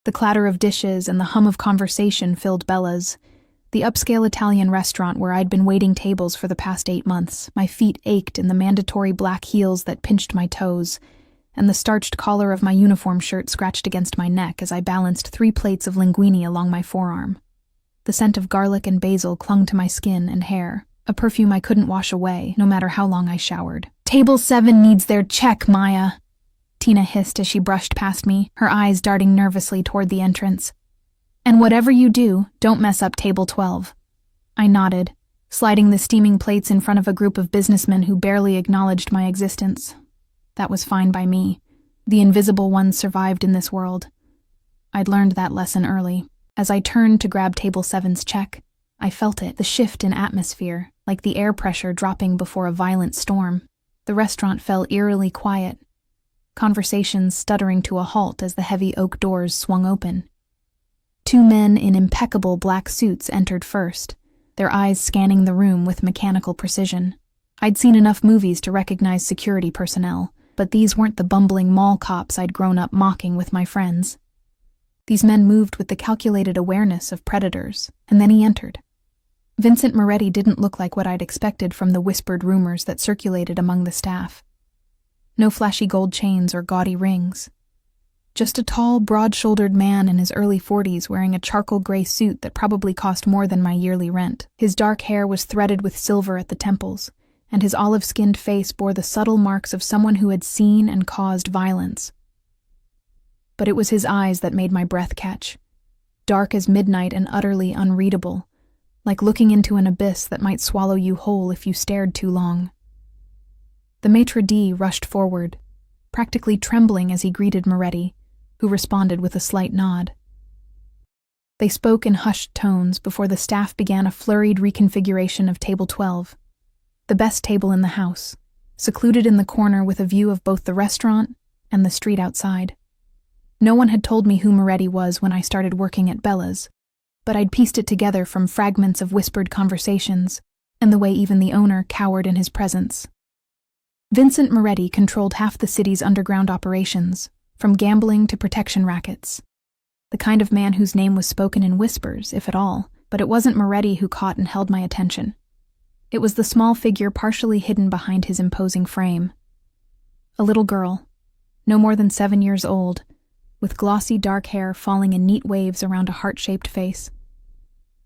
The clatter of dishes and the hum of conversation filled Bella's, the upscale Italian restaurant where I'd been waiting tables for the past 8 months. My feet ached in the mandatory black heels that pinched my toes, and the starched collar of my uniform shirt scratched against my neck as I balanced 3 plates of linguine along my forearm. The scent of garlic and basil clung to my skin and hair, a perfume I couldn't wash away, no matter how long I showered. "Table 7 needs their check, Maya," Tina hissed as she brushed past me, her eyes darting nervously toward the entrance. "And whatever you do, don't mess up table 12. I nodded, sliding the steaming plates in front of a group of businessmen who barely acknowledged my existence. That was fine by me. The invisible ones survived in this world. I'd learned that lesson early. As I turned to grab table 7's check, I felt it, the shift in atmosphere, like the air pressure dropping before a violent storm. The restaurant fell eerily quiet, conversations stuttering to a halt as the heavy oak doors swung open. 2 men in impeccable black suits entered first, their eyes scanning the room with mechanical precision. I'd seen enough movies to recognize security personnel, but these weren't the bumbling mall cops I'd grown up mocking with my friends. These men moved with the calculated awareness of predators, and then he entered. Vincent Moretti didn't look like what I'd expected from the whispered rumors that circulated among the staff. No flashy gold chains or gaudy rings. Just a tall, broad-shouldered man in his early 40s wearing a charcoal gray suit that probably cost more than my yearly rent. His dark hair was threaded with silver at the temples, and his olive-skinned face bore the subtle marks of someone who had seen and caused violence. But it was his eyes that made my breath catch, dark as midnight and utterly unreadable, like looking into an abyss that might swallow you whole if you stared too long. The maitre d' rushed forward, practically trembling as he greeted Moretti, who responded with a slight nod. They spoke in hushed tones before the staff began a flurried reconfiguration of table 12, the best table in the house, secluded in the corner with a view of both the restaurant and the street outside. No one had told me who Moretti was when I started working at Bella's, but I'd pieced it together from fragments of whispered conversations and the way even the owner cowered in his presence. Vincent Moretti controlled half the city's underground operations, from gambling to protection rackets. The kind of man whose name was spoken in whispers, if at all, but it wasn't Moretti who caught and held my attention. It was the small figure partially hidden behind his imposing frame. A little girl, no more than 7 years old, with glossy dark hair falling in neat waves around a heart-shaped face.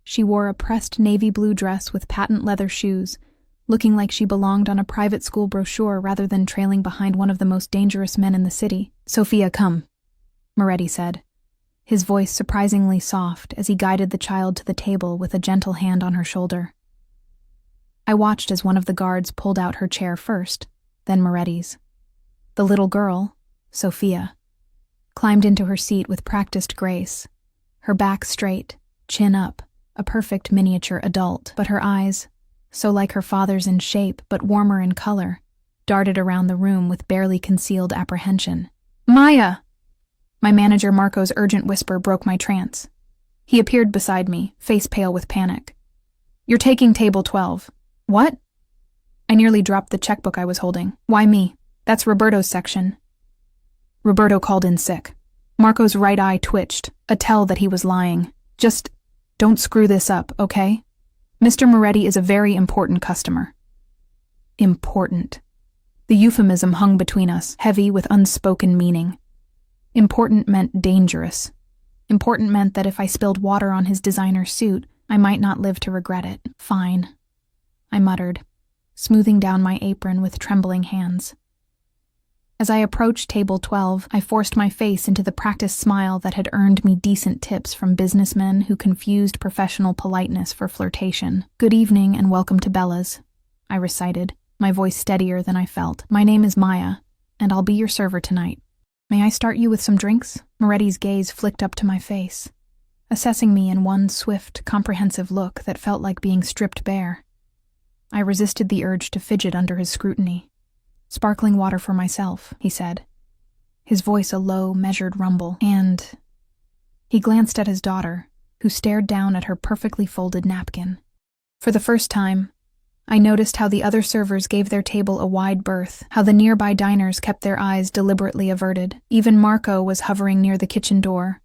She wore a pressed navy blue dress with patent leather shoes, looking like she belonged on a private school brochure rather than trailing behind one of the most dangerous men in the city. "Sophia, come," Moretti said, his voice surprisingly soft as he guided the child to the table with a gentle hand on her shoulder. I watched as one of the guards pulled out her chair first, then Moretti's. The little girl, Sophia, climbed into her seat with practiced grace, her back straight, chin up, a perfect miniature adult, but her eyes, so like her father's in shape but warmer in color, darted around the room with barely concealed apprehension. "Maya!" My manager Marco's urgent whisper broke my trance. He appeared beside me, face pale with panic. "You're taking table 12. "What?" I nearly dropped the checkbook I was holding. "Why me? That's Roberto's section." Roberto called in sick. Marco's right eye twitched, a tell that he was lying. "Just don't screw this up, okay? Mr. Moretti is a very important customer." Important. The euphemism hung between us, heavy with unspoken meaning. Important meant dangerous. Important meant that if I spilled water on his designer suit, I might not live to regret it. "Fine," I muttered, smoothing down my apron with trembling hands. As I approached table 12, I forced my face into the practiced smile that had earned me decent tips from businessmen who confused professional politeness for flirtation. "Good evening and welcome to Bella's," I recited, my voice steadier than I felt. "My name is Maya, and I'll be your server tonight. May I start you with some drinks?" Moretti's gaze flicked up to my face, assessing me in one swift, comprehensive look that felt like being stripped bare. I resisted the urge to fidget under his scrutiny. "Sparkling water for myself," he said, his voice a low, measured rumble, and... He glanced at his daughter, who stared down at her perfectly folded napkin. For the first time, I noticed how the other servers gave their table a wide berth, how the nearby diners kept their eyes deliberately averted. Even Marco was hovering near the kitchen door,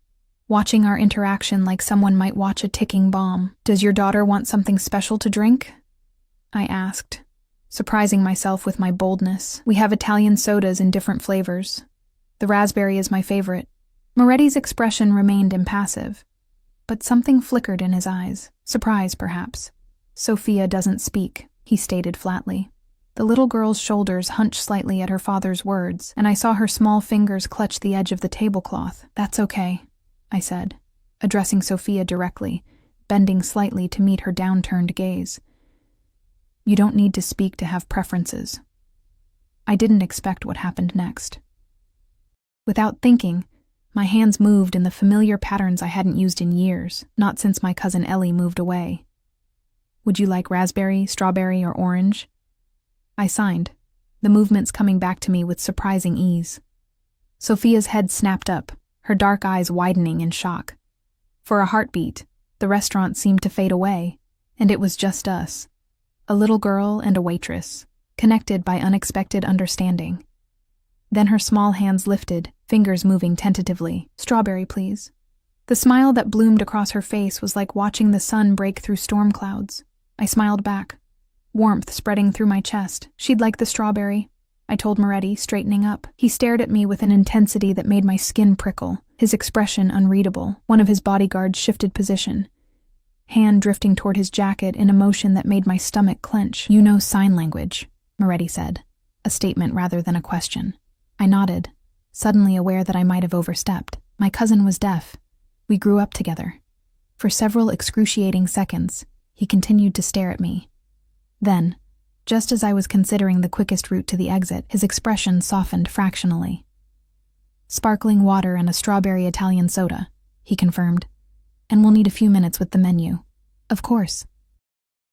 watching our interaction like someone might watch a ticking bomb. "Does your daughter want something special to drink?" I asked, surprising myself with my boldness. "We have Italian sodas in different flavors. The raspberry is my favorite." Moretti's expression remained impassive, but something flickered in his eyes. Surprise, perhaps. "Sophia doesn't speak," he stated flatly. The little girl's shoulders hunched slightly at her father's words, and I saw her small fingers clutch the edge of the tablecloth. "That's okay," I said, addressing Sophia directly, bending slightly to meet her downturned gaze. "You don't need to speak to have preferences." I didn't expect what happened next. Without thinking, my hands moved in the familiar patterns I hadn't used in years, not since my cousin Ellie moved away. "Would you like raspberry, strawberry, or orange?" I signed, the movements coming back to me with surprising ease. Sophia's head snapped up, her dark eyes widening in shock. For a heartbeat, the restaurant seemed to fade away, and it was just us, a little girl and a waitress, connected by unexpected understanding. Then her small hands lifted, fingers moving tentatively. "Strawberry, please." The smile that bloomed across her face was like watching the sun break through storm clouds. I smiled back, warmth spreading through my chest. "She'd like the strawberry," I told Moretti, straightening up. He stared at me with an intensity that made my skin prickle, his expression unreadable. One of his bodyguards shifted position, hand drifting toward his jacket in a motion that made my stomach clench. "You know sign language," Moretti said, a statement rather than a question. I nodded, suddenly aware that I might have overstepped. My cousin was deaf. We grew up together. For several excruciating seconds, he continued to stare at me. Then, just as I was considering the quickest route to the exit, his expression softened fractionally. "Sparkling water and a strawberry Italian soda," he confirmed, "and we'll need a few minutes with the menu." "Of course."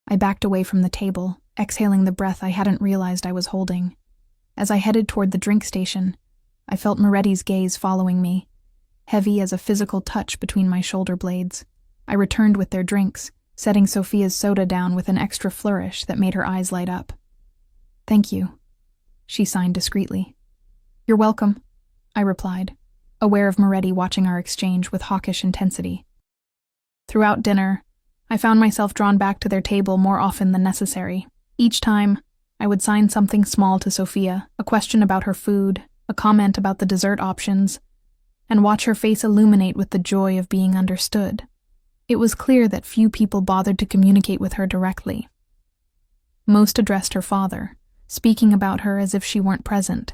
I backed away from the table, exhaling the breath I hadn't realized I was holding. As I headed toward the drink station, I felt Moretti's gaze following me, heavy as a physical touch between my shoulder blades. I returned with their drinks, setting Sophia's soda down with an extra flourish that made her eyes light up. "Thank you," she signed discreetly. "You're welcome," I replied, aware of Moretti watching our exchange with hawkish intensity. Throughout dinner, I found myself drawn back to their table more often than necessary. Each time, I would sign something small to Sophia, a question about her food, a comment about the dessert options, and watch her face illuminate with the joy of being understood. It was clear that few people bothered to communicate with her directly. Most addressed her father, speaking about her as if she weren't present.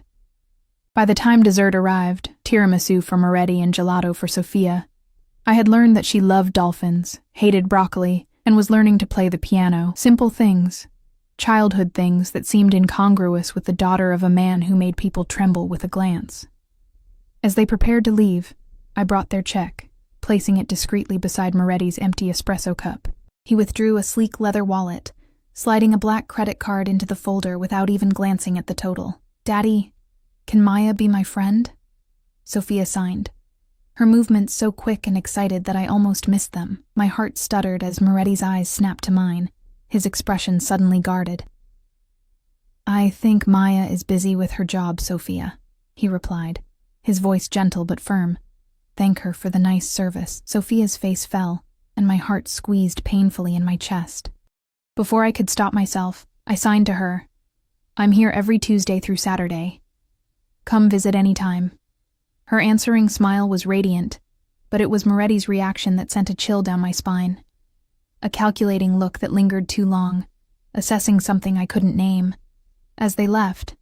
By the time dessert arrived, tiramisu for Moretti and gelato for Sophia, I had learned that she loved dolphins, hated broccoli, and was learning to play the piano. Simple things, childhood things that seemed incongruous with the daughter of a man who made people tremble with a glance. As they prepared to leave, I brought their check, placing it discreetly beside Moretti's empty espresso cup. He withdrew a sleek leather wallet, sliding a black credit card into the folder without even glancing at the total. "Daddy, can Maya be my friend?" Sophia signed, her movements so quick and excited that I almost missed them. My heart stuttered as Moretti's eyes snapped to mine, his expression suddenly guarded. "I think Maya is busy with her job, Sophia," he replied, his voice gentle but firm. "Thank her for the nice service." Sophia's face fell, and my heart squeezed painfully in my chest. Before I could stop myself, I signed to her, "I'm here every Tuesday through Saturday. Come visit anytime." Her answering smile was radiant, but it was Moretti's reaction that sent a chill down my spine. A calculating look that lingered too long, assessing something I couldn't name. As they left,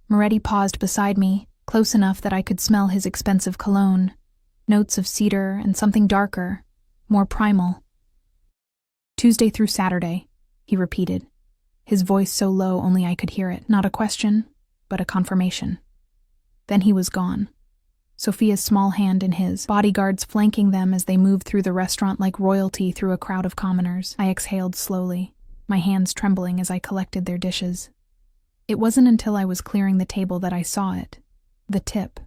Moretti paused beside me, close enough that I could smell his expensive cologne, notes of cedar and something darker, more primal. "Tuesday through Saturday," he repeated, his voice so low only I could hear it. Not a question, but a confirmation. Then he was gone, Sophia's small hand in his, bodyguards flanking them as they moved through the restaurant like royalty through a crowd of commoners. I exhaled slowly, my hands trembling as I collected their dishes. It wasn't until I was clearing the table that I saw it. The tip.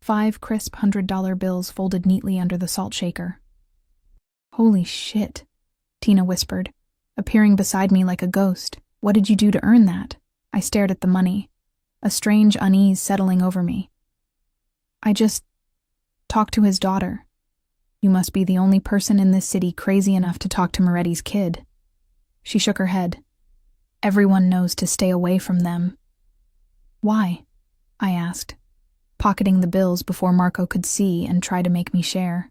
5 crisp $100 bills folded neatly under the salt shaker. "Holy shit," Tina whispered, appearing beside me like a ghost. "What did you do to earn that?" I stared at the money, a strange unease settling over me. "I just talked to his daughter," You must be the only person in this city crazy enough to talk to Moretti's kid. She shook her head. Everyone knows to stay away from them. Why? I asked, pocketing the bills before Marco could see and try to make me share.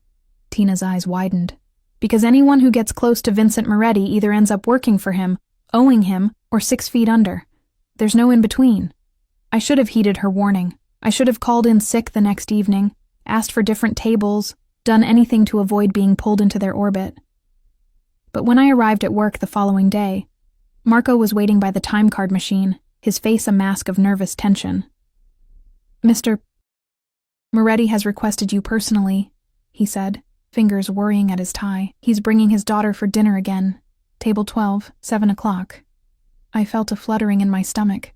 Tina's eyes widened. Because anyone who gets close to Vincent Moretti either ends up working for him, owing him, or 6 feet under. There's no in between. I should have heeded her warning. I should have called in sick the next evening, asked for different tables, done anything to avoid being pulled into their orbit. But when I arrived at work the following day, Marco was waiting by the time card machine, his face a mask of nervous tension. Mr. Moretti has requested you personally, he said, fingers worrying at his tie. He's bringing his daughter for dinner again. Table 12, 7 o'clock. I felt a fluttering in my stomach,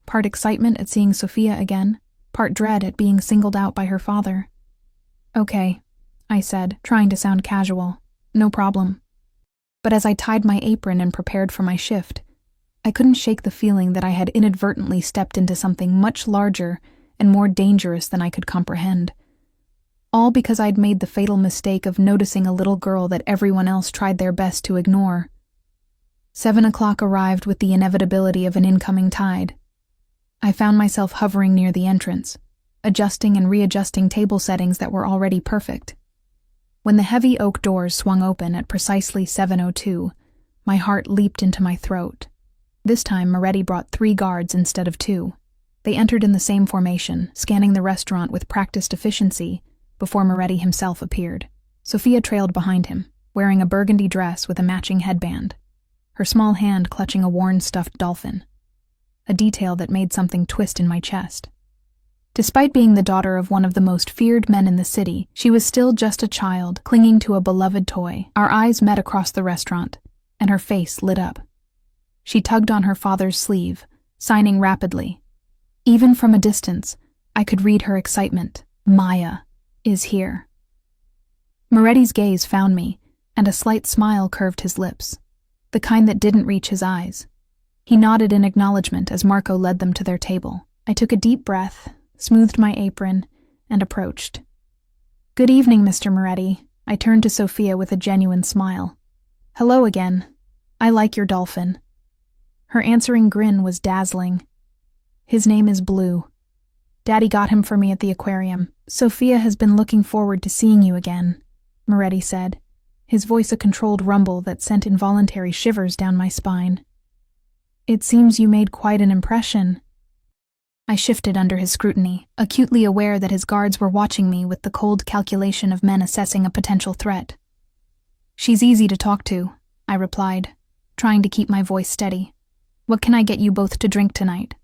part excitement at seeing Sophia again, part dread at being singled out by her father. Okay, I said, trying to sound casual. No problem. But as I tied my apron and prepared for my shift, I couldn't shake the feeling that I had inadvertently stepped into something much larger and more dangerous than I could comprehend. All because I'd made the fatal mistake of noticing a little girl that everyone else tried their best to ignore. 7 o'clock arrived with the inevitability of an incoming tide. I found myself hovering near the entrance, adjusting and readjusting table settings that were already perfect. When the heavy oak doors swung open at precisely 7:02, my heart leaped into my throat. This time Moretti brought 3 guards instead of 2. They entered in the same formation, scanning the restaurant with practiced efficiency, before Moretti himself appeared. Sophia trailed behind him, wearing a burgundy dress with a matching headband, her small hand clutching a worn stuffed dolphin, a detail that made something twist in my chest. Despite being the daughter of one of the most feared men in the city, she was still just a child, clinging to a beloved toy. Our eyes met across the restaurant, and her face lit up. She tugged on her father's sleeve, signing rapidly. Even from a distance, I could read her excitement. Maya is here. Moretti's gaze found me, and a slight smile curved his lips, the kind that didn't reach his eyes. He nodded in acknowledgement as Marco led them to their table. I took a deep breath, smoothed my apron, and approached. Good evening, Mr. Moretti. I turned to Sophia with a genuine smile. Hello again. I like your dolphin. Her answering grin was dazzling. His name is Blue. Daddy got him for me at the aquarium. Sophia has been looking forward to seeing you again, Moretti said, his voice a controlled rumble that sent involuntary shivers down my spine. It seems you made quite an impression. I shifted under his scrutiny, acutely aware that his guards were watching me with the cold calculation of men assessing a potential threat. She's easy to talk to, I replied, trying to keep my voice steady. What can I get you both to drink tonight?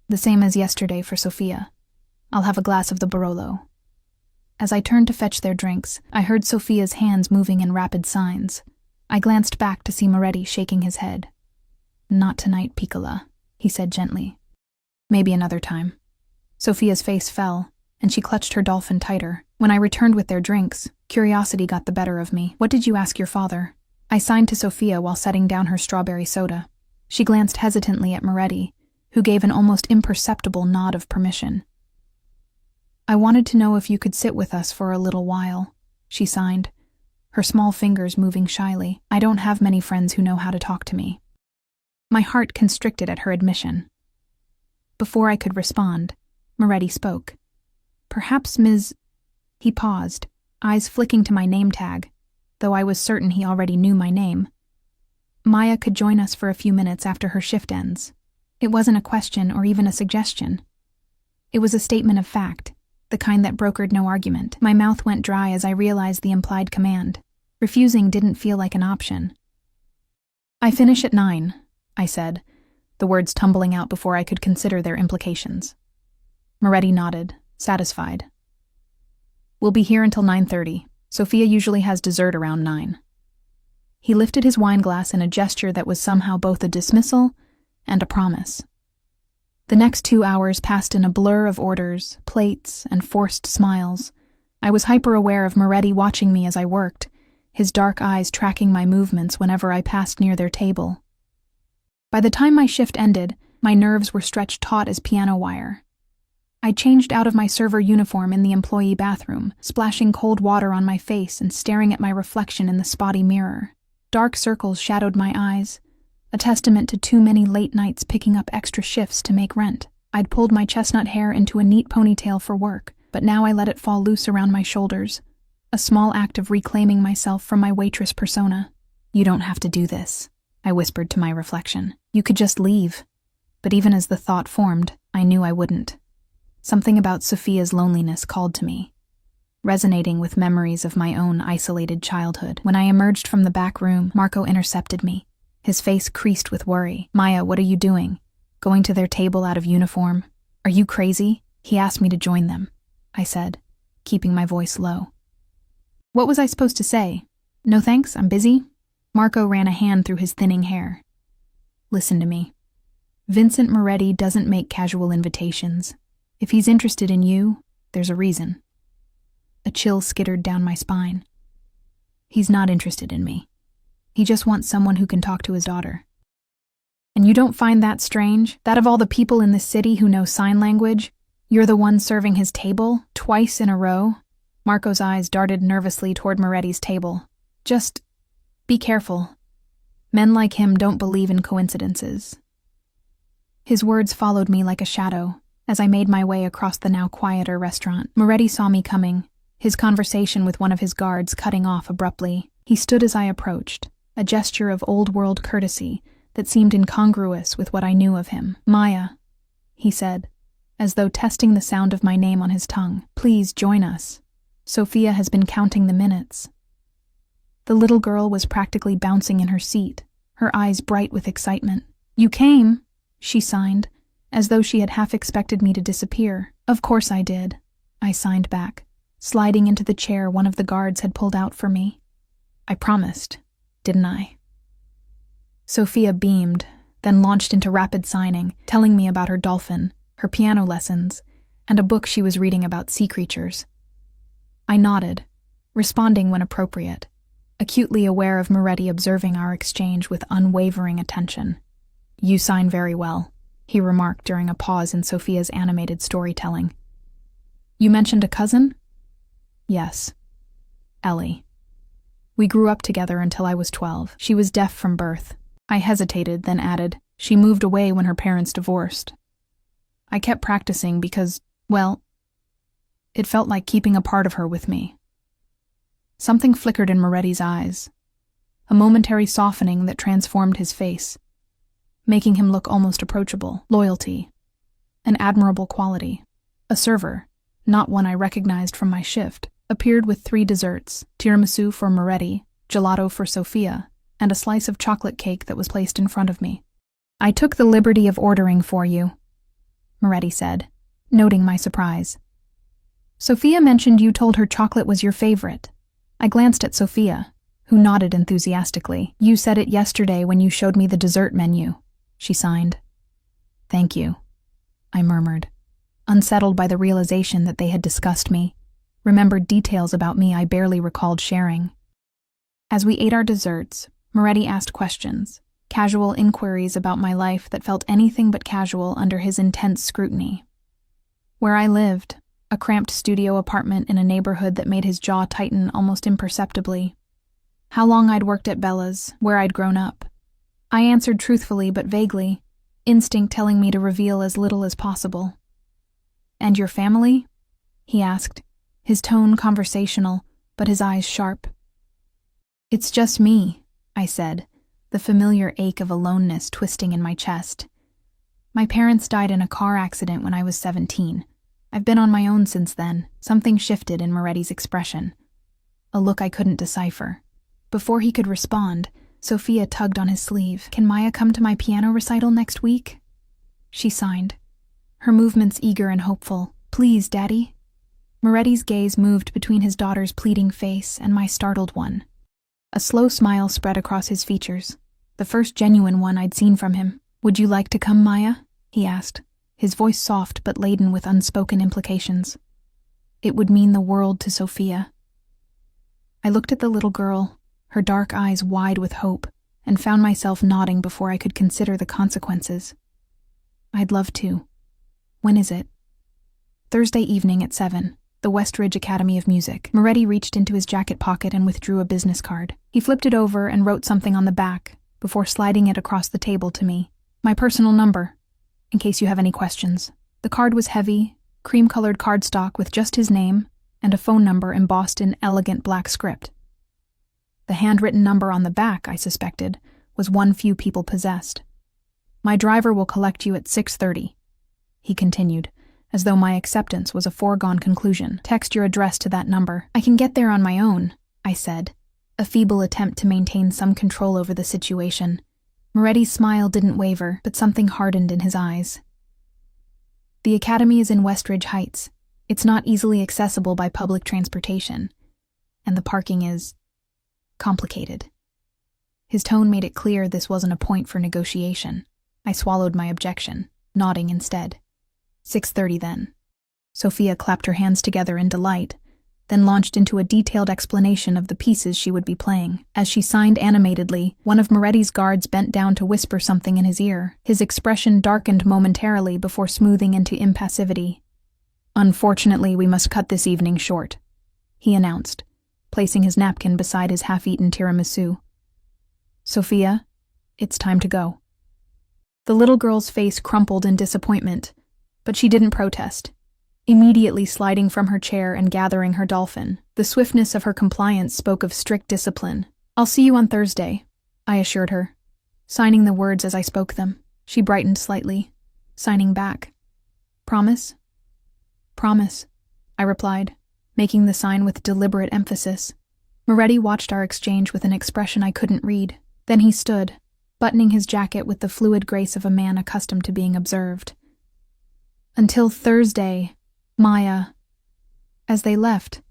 The same as yesterday for Sophia. I'll have a glass of the Barolo. As I turned to fetch their drinks, I heard Sophia's hands moving in rapid signs. I glanced back to see Moretti shaking his head. Not tonight, Piccola, he said gently. Maybe another time. Sophia's face fell, and she clutched her dolphin tighter. When I returned with their drinks, curiosity got the better of me. What did you ask your father? I signed to Sophia while setting down her strawberry soda. She glanced hesitantly at Moretti, who gave an almost imperceptible nod of permission. I wanted to know if you could sit with us for a little while, she signed, her small fingers moving shyly. I don't have many friends who know how to talk to me. My heart constricted at her admission. Before I could respond, Moretti spoke. Perhaps Ms. He paused, eyes flicking to my name tag, though I was certain he already knew my name. Maya could join us for a few minutes after her shift ends. It wasn't a question or even a suggestion. It was a statement of fact, the kind that brokered no argument. My mouth went dry as I realized the implied command. Refusing didn't feel like an option. I finish at 9, I said, the words tumbling out before I could consider their implications. Moretti nodded, satisfied. We'll be here until 9:30. Sophia usually has dessert around 9. He lifted his wine glass in a gesture that was somehow both a dismissal and a promise. The next 2 hours passed in a blur of orders, plates, and forced smiles. I was hyper-aware of Moretti watching me as I worked, his dark eyes tracking my movements whenever I passed near their table. By the time my shift ended, my nerves were stretched taut as piano wire. I changed out of my server uniform in the employee bathroom, splashing cold water on my face and staring at my reflection in the spotty mirror. Dark circles shadowed my eyes, a testament to too many late nights picking up extra shifts to make rent. I'd pulled my chestnut hair into a neat ponytail for work, but now I let it fall loose around my shoulders, a small act of reclaiming myself from my waitress persona. "You don't have to do this," I whispered to my reflection. "You could just leave." But even as the thought formed, I knew I wouldn't. Something about Sophia's loneliness called to me, resonating with memories of my own isolated childhood. When I emerged from the back room, Marco intercepted me, his face creased with worry. "Maya, what are you doing? Going to their table out of uniform? Are you crazy?" He asked me to join them, I said, keeping my voice low. What was I supposed to say? "No thanks, I'm busy"? Marco ran a hand through his thinning hair. "Listen to me. Vincent Moretti doesn't make casual invitations. If he's interested in you, there's a reason." A chill skittered down my spine. "He's not interested in me. He just wants someone who can talk to his daughter." "And you don't find that strange? That of all the people in this city who know sign language, you're the one serving his table, twice in a row?" Marco's eyes darted nervously toward Moretti's table. "Just be careful. Men like him don't believe in coincidences." His words followed me like a shadow as I made my way across the now quieter restaurant. Moretti saw me coming, his conversation with one of his guards cutting off abruptly. He stood as I approached, a gesture of old-world courtesy that seemed incongruous with what I knew of him. "Maya," he said, as though testing the sound of my name on his tongue. "Please join us. Sophia has been counting the minutes." The little girl was practically bouncing in her seat, her eyes bright with excitement. "You came," she signed, as though she had half expected me to disappear. "Of course I did," I signed back, sliding into the chair one of the guards had pulled out for me. "I promised, didn't I?" Sophia beamed, then launched into rapid signing, telling me about her dolphin, her piano lessons, and a book she was reading about sea creatures. I nodded, responding when appropriate, acutely aware of Moretti observing our exchange with unwavering attention. "You sign very well," he remarked during a pause in Sophia's animated storytelling. "You mentioned a cousin?" "Yes. Ellie. We grew up together until I was 12. She was deaf from birth." I hesitated, then added, "She moved away when her parents divorced. I kept practicing because, well, it felt like keeping a part of her with me." Something flickered in Moretti's eyes, a momentary softening that transformed his face, making him look almost approachable. Loyalty, an admirable quality. A server, not one I recognized from my shift, appeared with 3 desserts: tiramisu for Moretti, gelato for Sophia, and a slice of chocolate cake that was placed in front of me. "I took the liberty of ordering for you," Moretti said, noting my surprise. "Sophia mentioned you told her chocolate was your favorite." I glanced at Sophia, who nodded enthusiastically. "You said it yesterday when you showed me the dessert menu," she signed. "Thank you," I murmured, unsettled by the realization that they had discussed me, remembered details about me I barely recalled sharing. As we ate our desserts, Moretti asked questions, casual inquiries about my life that felt anything but casual under his intense scrutiny. Where I lived, a cramped studio apartment in a neighborhood that made his jaw tighten almost imperceptibly. How long I'd worked at Bella's, where I'd grown up. I answered truthfully but vaguely, instinct telling me to reveal as little as possible. "And your family?" he asked, his tone conversational, but his eyes sharp. "It's just me," I said, the familiar ache of aloneness twisting in my chest. "My parents died in a car accident when I was 17. I've been on my own since then." Something shifted in Moretti's expression, a look I couldn't decipher. Before he could respond, Sophia tugged on his sleeve. "Can Maya come to my piano recital next week?" She signed, her movements eager and hopeful. "Please, Daddy." Moretti's gaze moved between his daughter's pleading face and my startled one. A slow smile spread across his features, the first genuine one I'd seen from him. "Would you like to come, Maya?" he asked, his voice soft but laden with unspoken implications. It would mean the world to Sophia. I looked at the little girl, her dark eyes wide with hope, and found myself nodding before I could consider the consequences. "I'd love to. When is it?" Thursday evening at 7, the Westridge Academy of Music. Moretti reached into his jacket pocket and withdrew a business card. He flipped it over and wrote something on the back before sliding it across the table to me. My personal number, in case you have any questions. The card was heavy, cream-colored cardstock with just his name and a phone number embossed in elegant black script. The handwritten number on the back, I suspected, was one few people possessed. My driver will collect you at 6:30, he continued, as though my acceptance was a foregone conclusion. Text your address to that number. I can get there on my own, I said, a feeble attempt to maintain some control over the situation. Moretti's smile didn't waver, but something hardened in his eyes. The academy is in Westridge Heights. It's not easily accessible by public transportation, and the parking is complicated. His tone made it clear this wasn't a point for negotiation. I swallowed my objection, nodding instead. 6:30 then. Sophia clapped her hands together in delight, then launched into a detailed explanation of the pieces she would be playing. As she signed animatedly, one of Moretti's guards bent down to whisper something in his ear. His expression darkened momentarily before smoothing into impassivity. Unfortunately, we must cut this evening short, he announced, placing his napkin beside his half-eaten tiramisu. Sophia, it's time to go. The little girl's face crumpled in disappointment, but she didn't protest, immediately sliding from her chair and gathering her dolphin. The swiftness of her compliance spoke of strict discipline. I'll see you on Thursday, I assured her, signing the words as I spoke them. She brightened slightly, signing back. Promise? Promise, I replied, making the sign with deliberate emphasis. Moretti watched our exchange with an expression I couldn't read. Then he stood, buttoning his jacket with the fluid grace of a man accustomed to being observed. Until Thursday, Maya. As they left,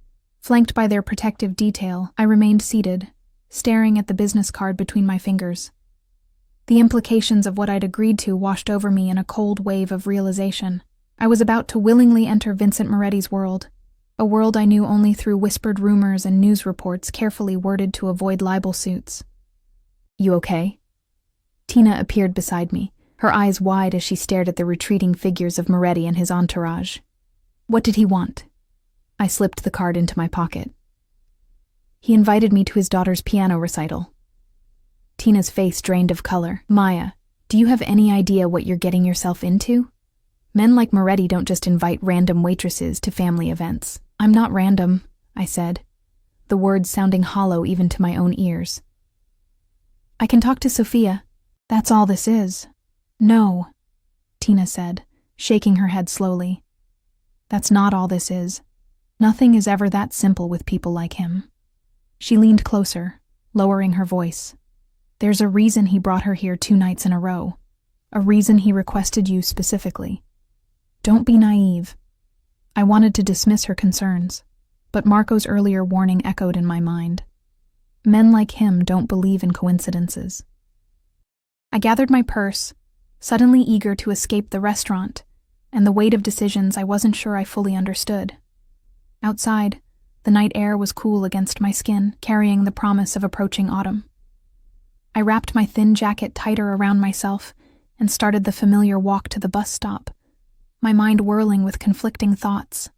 flanked by their protective detail, I remained seated, staring at the business card between my fingers. The implications of what I'd agreed to washed over me in a cold wave of realization. I was about to willingly enter Vincent Moretti's world, a world I knew only through whispered rumors and news reports carefully worded to avoid libel suits. You okay? Tina appeared beside me, her eyes wide as she stared at the retreating figures of Moretti and his entourage. What did he want? I slipped the card into my pocket. He invited me to his daughter's piano recital. Tina's face drained of color. Maya, do you have any idea what you're getting yourself into? Men like Moretti don't just invite random waitresses to family events. I'm not random, I said, the words sounding hollow even to my own ears. I can talk to Sophia. That's all this is. No, Tina said, shaking her head slowly. That's not all this is. Nothing is ever that simple with people like him. She leaned closer, lowering her voice. There's a reason he brought her here 2 nights in a row. A reason he requested you specifically. Don't be naive. I wanted to dismiss her concerns, but Marco's earlier warning echoed in my mind. Men like him don't believe in coincidences. I gathered my purse, suddenly eager to escape the restaurant and the weight of decisions I wasn't sure I fully understood. Outside, the night air was cool against my skin, carrying the promise of approaching autumn. I wrapped my thin jacket tighter around myself and started the familiar walk to the bus stop, my mind whirling with conflicting thoughts.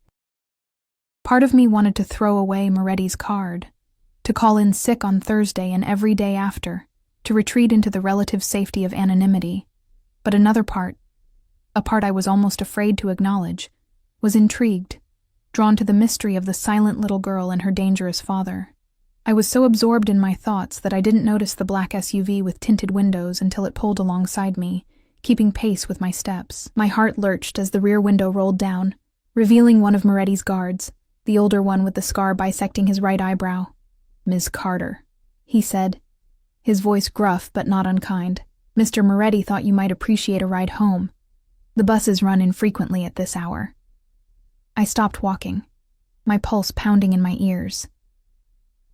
Part of me wanted to throw away Moretti's card, to call in sick on Thursday and every day after, to retreat into the relative safety of anonymity. But another part, a part I was almost afraid to acknowledge, was intrigued, drawn to the mystery of the silent little girl and her dangerous father. I was so absorbed in my thoughts that I didn't notice the black SUV with tinted windows until it pulled alongside me, keeping pace with my steps. My heart lurched as the rear window rolled down, revealing one of Moretti's guards, the older one with the scar bisecting his right eyebrow. Ms. Carter, he said, his voice gruff but not unkind. Mr. Moretti thought you might appreciate a ride home. The buses run infrequently at this hour. I stopped walking, my pulse pounding in my ears.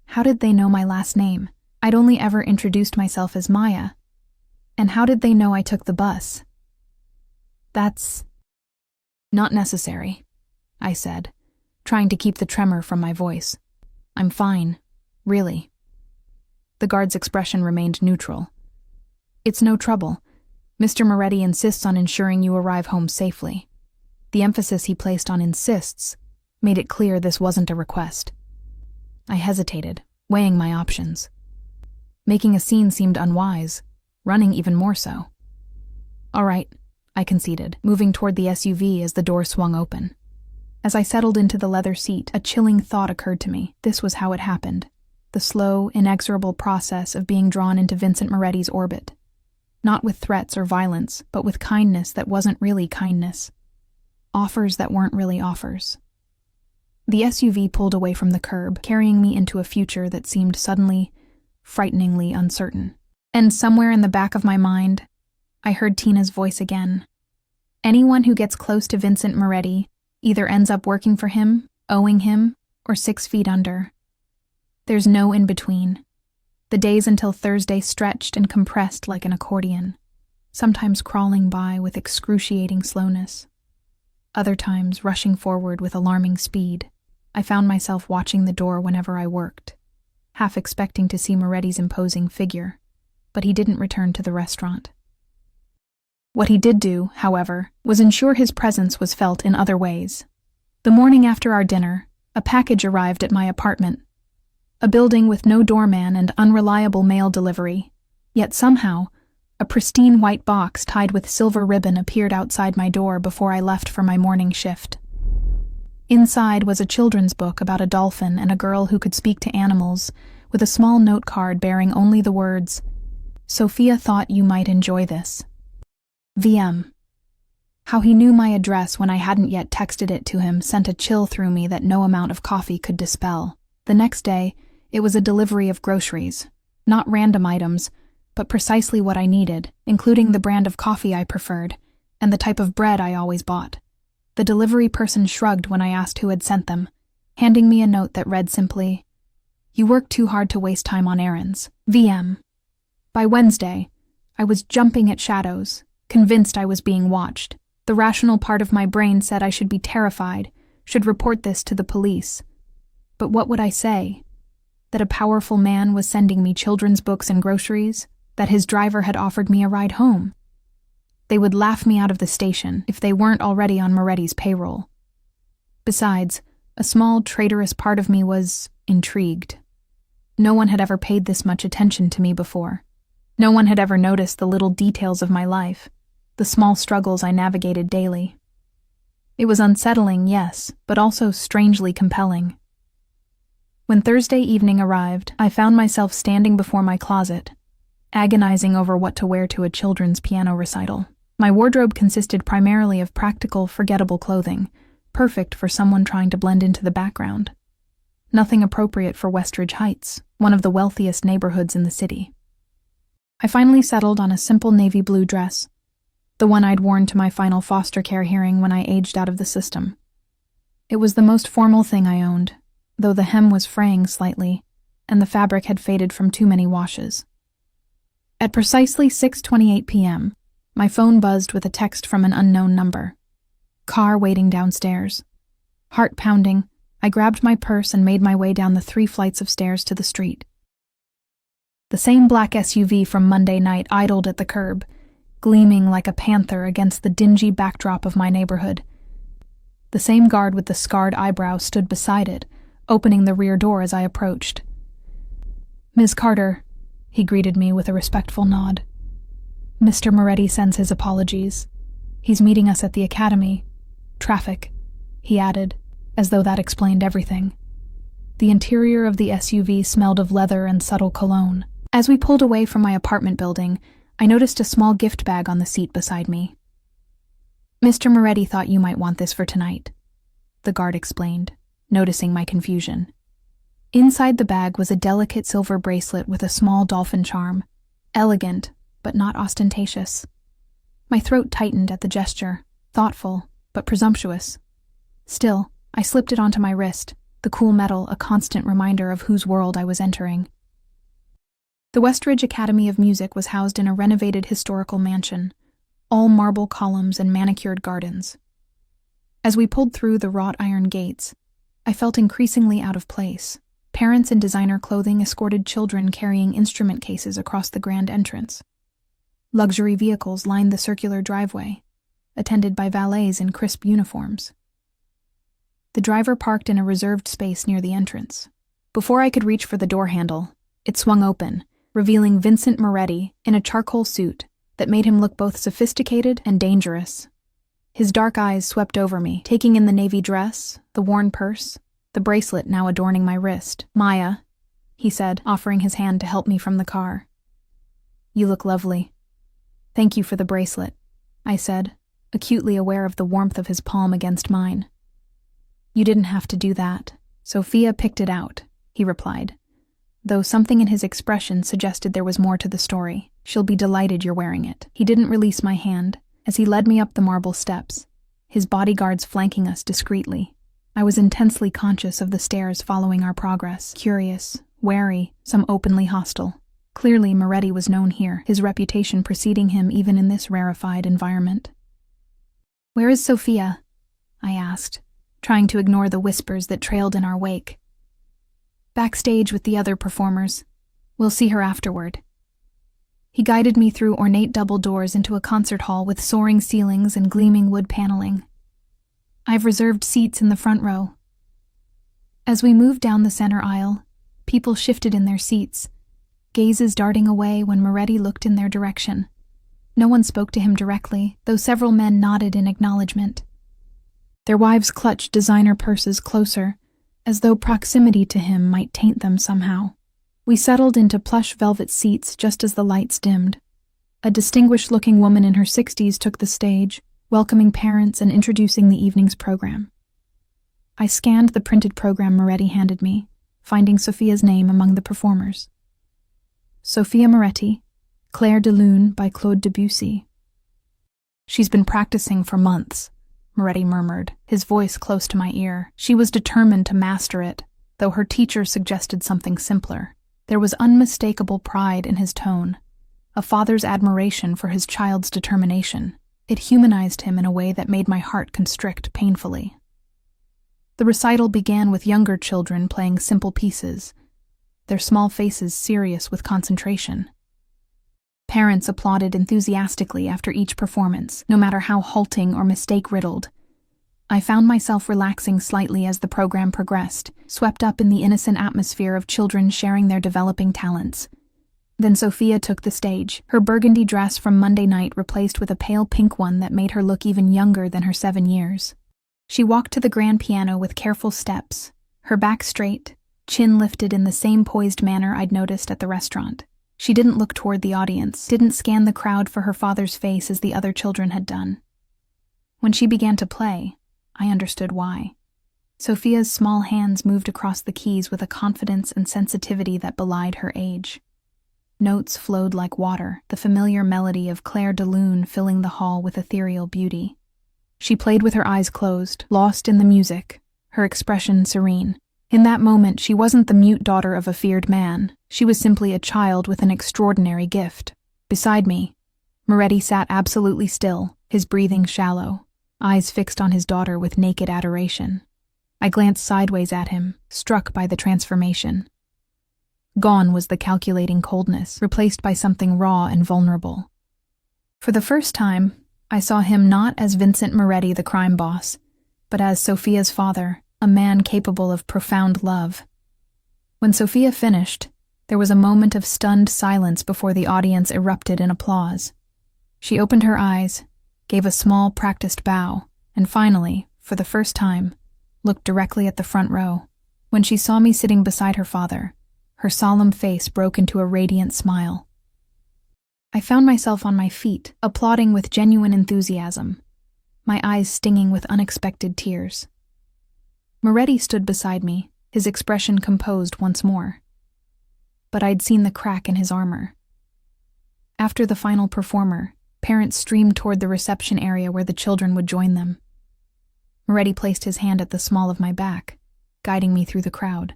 How did they know my last name? I'd only ever introduced myself as Maya. And how did they know I took the bus? That's not necessary, I said, trying to keep the tremor from my voice. I'm fine, really. The guard's expression remained neutral. It's no trouble. Mr. Moretti insists on ensuring you arrive home safely. The emphasis he placed on insists made it clear this wasn't a request. I hesitated, weighing my options. Making a scene seemed unwise, running even more so. All right, I conceded, moving toward the SUV as the door swung open. As I settled into the leather seat, a chilling thought occurred to me. This was how it happened. The slow, inexorable process of being drawn into Vincent Moretti's orbit. Not with threats or violence, but with kindness that wasn't really kindness. Offers that weren't really offers. The SUV pulled away from the curb, carrying me into a future that seemed suddenly, frighteningly uncertain. And somewhere in the back of my mind, I heard Tina's voice again. Anyone who gets close to Vincent Moretti either ends up working for him, owing him, or 6 feet under. There's no in-between. The days until Thursday stretched and compressed like an accordion, sometimes crawling by with excruciating slowness. Other times rushing forward with alarming speed. I found myself watching the door whenever I worked, half expecting to see Moretti's imposing figure, but he didn't return to the restaurant. What he did do, however, was ensure his presence was felt in other ways. The morning after our dinner, a package arrived at my apartment. A building with no doorman and unreliable mail delivery, yet somehow, a pristine white box tied with silver ribbon appeared outside my door before I left for my morning shift. Inside was a children's book about a dolphin and a girl who could speak to animals, with a small note card bearing only the words, "Sophia thought you might enjoy this. VM." How he knew my address when I hadn't yet texted it to him sent a chill through me that no amount of coffee could dispel. The next day, it was a delivery of groceries, not random items, but precisely what I needed, including the brand of coffee I preferred, and the type of bread I always bought. The delivery person shrugged when I asked who had sent them, handing me a note that read simply, "You work too hard to waste time on errands. VM." By Wednesday, I was jumping at shadows, convinced I was being watched. The rational part of my brain said I should be terrified, should report this to the police. But what would I say? That a powerful man was sending me children's books and groceries? That his driver had offered me a ride home? They would laugh me out of the station if they weren't already on Moretti's payroll. Besides, a small, traitorous part of me was intrigued. No one had ever paid this much attention to me before. No one had ever noticed the little details of my life, the small struggles I navigated daily. It was unsettling, yes, but also strangely compelling. When Thursday evening arrived, I found myself standing before my closet, agonizing over what to wear to a children's piano recital. My wardrobe consisted primarily of practical, forgettable clothing, perfect for someone trying to blend into the background. Nothing appropriate for Westridge Heights, one of the wealthiest neighborhoods in the city. I finally settled on a simple navy blue dress, the one I'd worn to my final foster care hearing when I aged out of the system. It was the most formal thing I owned, though the hem was fraying slightly, and the fabric had faded from too many washes. At precisely 6:28 p.m., my phone buzzed with a text from an unknown number. Car waiting downstairs. Heart pounding, I grabbed my purse and made my way down the 3 flights of stairs to the street. The same black SUV from Monday night idled at the curb, gleaming like a panther against the dingy backdrop of my neighborhood. The same guard with the scarred eyebrow stood beside it, opening the rear door as I approached. "Ms. Carter," he greeted me with a respectful nod. "Mr. Moretti sends his apologies. He's meeting us at the academy. Traffic," he added, as though that explained everything. The interior of the SUV smelled of leather and subtle cologne. As we pulled away from my apartment building, I noticed a small gift bag on the seat beside me. "Mr. Moretti thought you might want this for tonight," the guard explained, noticing my confusion. Inside the bag was a delicate silver bracelet with a small dolphin charm, elegant, but not ostentatious. My throat tightened at the gesture, thoughtful, but presumptuous. Still, I slipped it onto my wrist, the cool metal a constant reminder of whose world I was entering. The Westridge Academy of Music was housed in a renovated historical mansion, all marble columns and manicured gardens. As we pulled through the wrought iron gates, I felt increasingly out of place. Parents in designer clothing escorted children carrying instrument cases across the grand entrance. Luxury vehicles lined the circular driveway, attended by valets in crisp uniforms. The driver parked in a reserved space near the entrance. Before I could reach for the door handle, it swung open, revealing Vincent Moretti in a charcoal suit that made him look both sophisticated and dangerous. His dark eyes swept over me, taking in the navy dress, the worn purse, the bracelet now adorning my wrist. "Maya," he said, offering his hand to help me from the car. "You look lovely." "Thank you for the bracelet," I said, acutely aware of the warmth of his palm against mine. "You didn't have to do that. Sophia picked it out," he replied, though something in his expression suggested there was more to the story. "She'll be delighted you're wearing it." He didn't release my hand as he led me up the marble steps, his bodyguards flanking us discreetly. I was intensely conscious of the stares following our progress, curious, wary, some openly hostile. Clearly, Moretti was known here, his reputation preceding him even in this rarefied environment. "Where is Sophia?" I asked, trying to ignore the whispers that trailed in our wake. "Backstage with the other performers. We'll see her afterward." He guided me through ornate double doors into a concert hall with soaring ceilings and gleaming wood paneling. "I've reserved seats in the front row." As we moved down the center aisle, people shifted in their seats, gazes darting away when Moretti looked in their direction. No one spoke to him directly, though several men nodded in acknowledgement. Their wives clutched designer purses closer, as though proximity to him might taint them somehow. We settled into plush velvet seats just as the lights dimmed. A distinguished-looking woman in her 60s took the stage, welcoming parents and introducing the evening's program. I scanned the printed program Moretti handed me, finding Sophia's name among the performers. Sophia Moretti, Clair de Lune by Claude Debussy. "She's been practicing for months," Moretti murmured, his voice close to my ear. "She was determined to master it, though her teacher suggested something simpler." There was unmistakable pride in his tone, a father's admiration for his child's determination. It humanized him in a way that made my heart constrict painfully. The recital began with younger children playing simple pieces, their small faces serious with concentration. Parents applauded enthusiastically after each performance, no matter how halting or mistake-riddled. I found myself relaxing slightly as the program progressed, swept up in the innocent atmosphere of children sharing their developing talents. Then Sophia took the stage, her burgundy dress from Monday night replaced with a pale pink one that made her look even younger than her 7 years. She walked to the grand piano with careful steps, her back straight, chin lifted in the same poised manner I'd noticed at the restaurant. She didn't look toward the audience, didn't scan the crowd for her father's face as the other children had done. When she began to play, I understood why. Sophia's small hands moved across the keys with a confidence and sensitivity that belied her age. Notes flowed like water, the familiar melody of Clair de Lune filling the hall with ethereal beauty. She played with her eyes closed, lost in the music, her expression serene. In that moment, she wasn't the mute daughter of a feared man. She was simply a child with an extraordinary gift. Beside me, Moretti sat absolutely still, his breathing shallow, eyes fixed on his daughter with naked adoration. I glanced sideways at him, struck by the transformation. Gone was the calculating coldness, replaced by something raw and vulnerable. For the first time, I saw him not as Vincent Moretti, the crime boss, but as Sophia's father, a man capable of profound love. When Sophia finished, there was a moment of stunned silence before the audience erupted in applause. She opened her eyes, gave a small, practiced bow, and finally, for the first time, looked directly at the front row. When she saw me sitting beside her father, her solemn face broke into a radiant smile. I found myself on my feet, applauding with genuine enthusiasm, my eyes stinging with unexpected tears. Moretti stood beside me, his expression composed once more. But I'd seen the crack in his armor. After the final performer, parents streamed toward the reception area where the children would join them. Moretti placed his hand at the small of my back, guiding me through the crowd.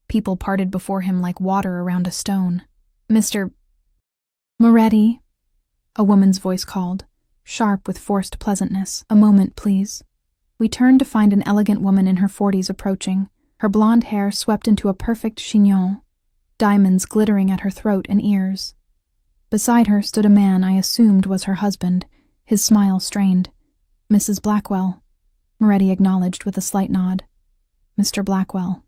People parted before him like water around a stone. "Mr. Moretti," a woman's voice called, sharp with forced pleasantness. "A moment, please." We turned to find an elegant woman in her 40s approaching, her blonde hair swept into a perfect chignon, diamonds glittering at her throat and ears. Beside her stood a man I assumed was her husband, His smile strained. "Mrs. Blackwell," Moretti acknowledged with a slight nod. "Mr. Blackwell."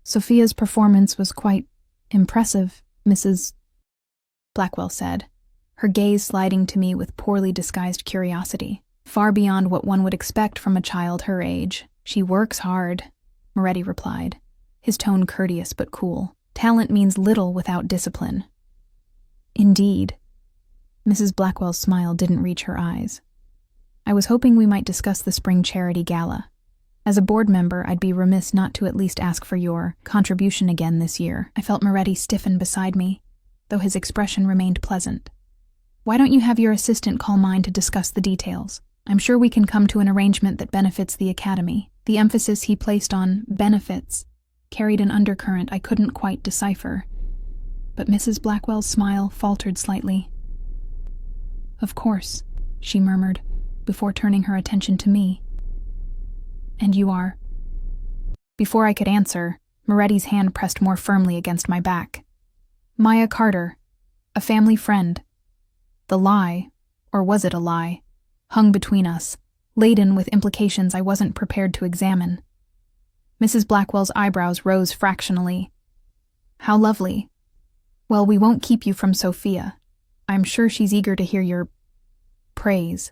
"Sophia's performance was quite impressive, Mrs. Blackwell said, her gaze sliding to me with poorly disguised curiosity, far beyond what one would expect from a child her age. "She works hard," Moretti replied, his tone courteous but cool. "Talent means little without discipline." "Indeed." Mrs. Blackwell's smile didn't reach her eyes. "I was hoping we might discuss the spring charity gala. As a board member, I'd be remiss not to at least ask for your contribution again this year." I felt Moretti stiffen beside me, though his expression remained pleasant. "Why don't you have your assistant call mine to discuss the details? I'm sure we can come to an arrangement that benefits the academy." The emphasis he placed on benefits carried an undercurrent I couldn't quite decipher, but Mrs. Blackwell's smile faltered slightly. "Of course," she murmured, before turning her attention to me. "And you are?" Before I could answer, Moretti's hand pressed more firmly against my back. "Maya Carter, a family friend." The lie, or was it a lie, hung between us, laden with implications I wasn't prepared to examine. Mrs. Blackwell's eyebrows rose fractionally. "How lovely. Well, we won't keep you from Sophia. I'm sure she's eager to hear your praise."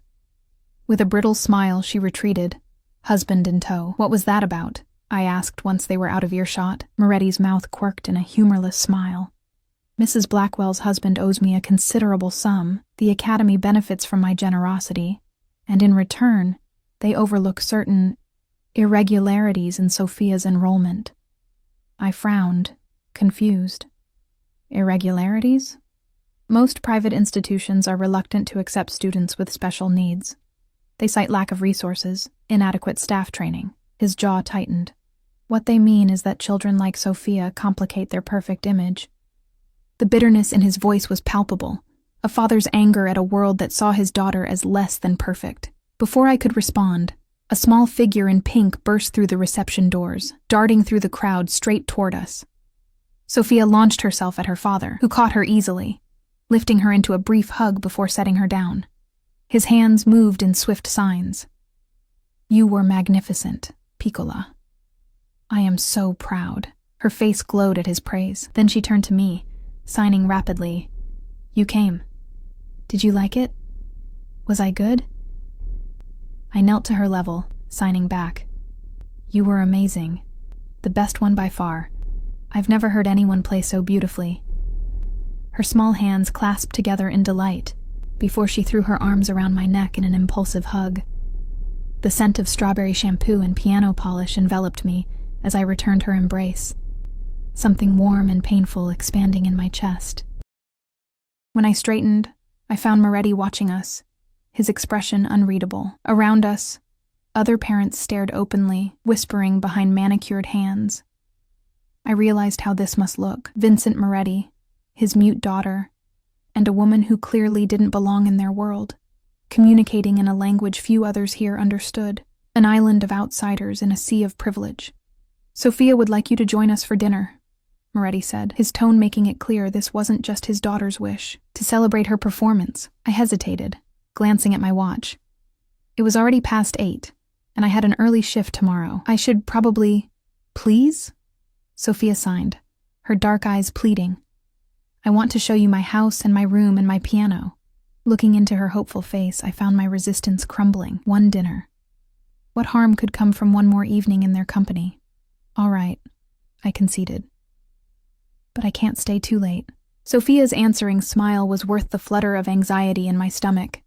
With a brittle smile, she retreated, husband in tow. "What was that about?" I asked once they were out of earshot. Moretti's mouth quirked in a humorless smile. "Mrs. Blackwell's husband owes me a considerable sum. The academy benefits from my generosity, and in return, they overlook certain irregularities in Sophia's enrollment." I frowned, confused. "Irregularities?" "Most private institutions are reluctant to accept students with special needs. They cite lack of resources, inadequate staff training." His jaw tightened. "What they mean is that children like Sophia complicate their perfect image." The bitterness in his voice was palpable, a father's anger at a world that saw his daughter as less than perfect. Before I could respond, a small figure in pink burst through the reception doors, darting through the crowd straight toward us. Sophia launched herself at her father, who caught her easily, lifting her into a brief hug before setting her down. His hands moved in swift signs. "You were magnificent, Piccola. I am so proud." Her face glowed at his praise. Then she turned to me, signing rapidly. "You came. Did you like it? Was I good?" I knelt to her level, signing back. "You were amazing. The best one by far. I've never heard anyone play so beautifully." Her small hands clasped together in delight before she threw her arms around my neck in an impulsive hug. The scent of strawberry shampoo and piano polish enveloped me as I returned her embrace, something warm and painful expanding in my chest. When I straightened, I found Moretti watching us, his expression unreadable. Around us, other parents stared openly, whispering behind manicured hands. I realized how this must look. Vincent Moretti, his mute daughter, and a woman who clearly didn't belong in their world, communicating in a language few others here understood, an island of outsiders in a sea of privilege. "Sophia would like you to join us for dinner," Moretti said, his tone making it clear this wasn't just his daughter's wish. "To celebrate her performance." I hesitated, glancing at my watch. It was already past 8, and I had an early shift tomorrow. "I should probably—" "Please?" Sophia signed, her dark eyes pleading. "I want to show you my house and my room and my piano." Looking into her hopeful face, I found my resistance crumbling. One dinner. What harm could come from one more evening in their company? "All right," I conceded. "But I can't stay too late." Sophia's answering smile was worth the flutter of anxiety in my stomach.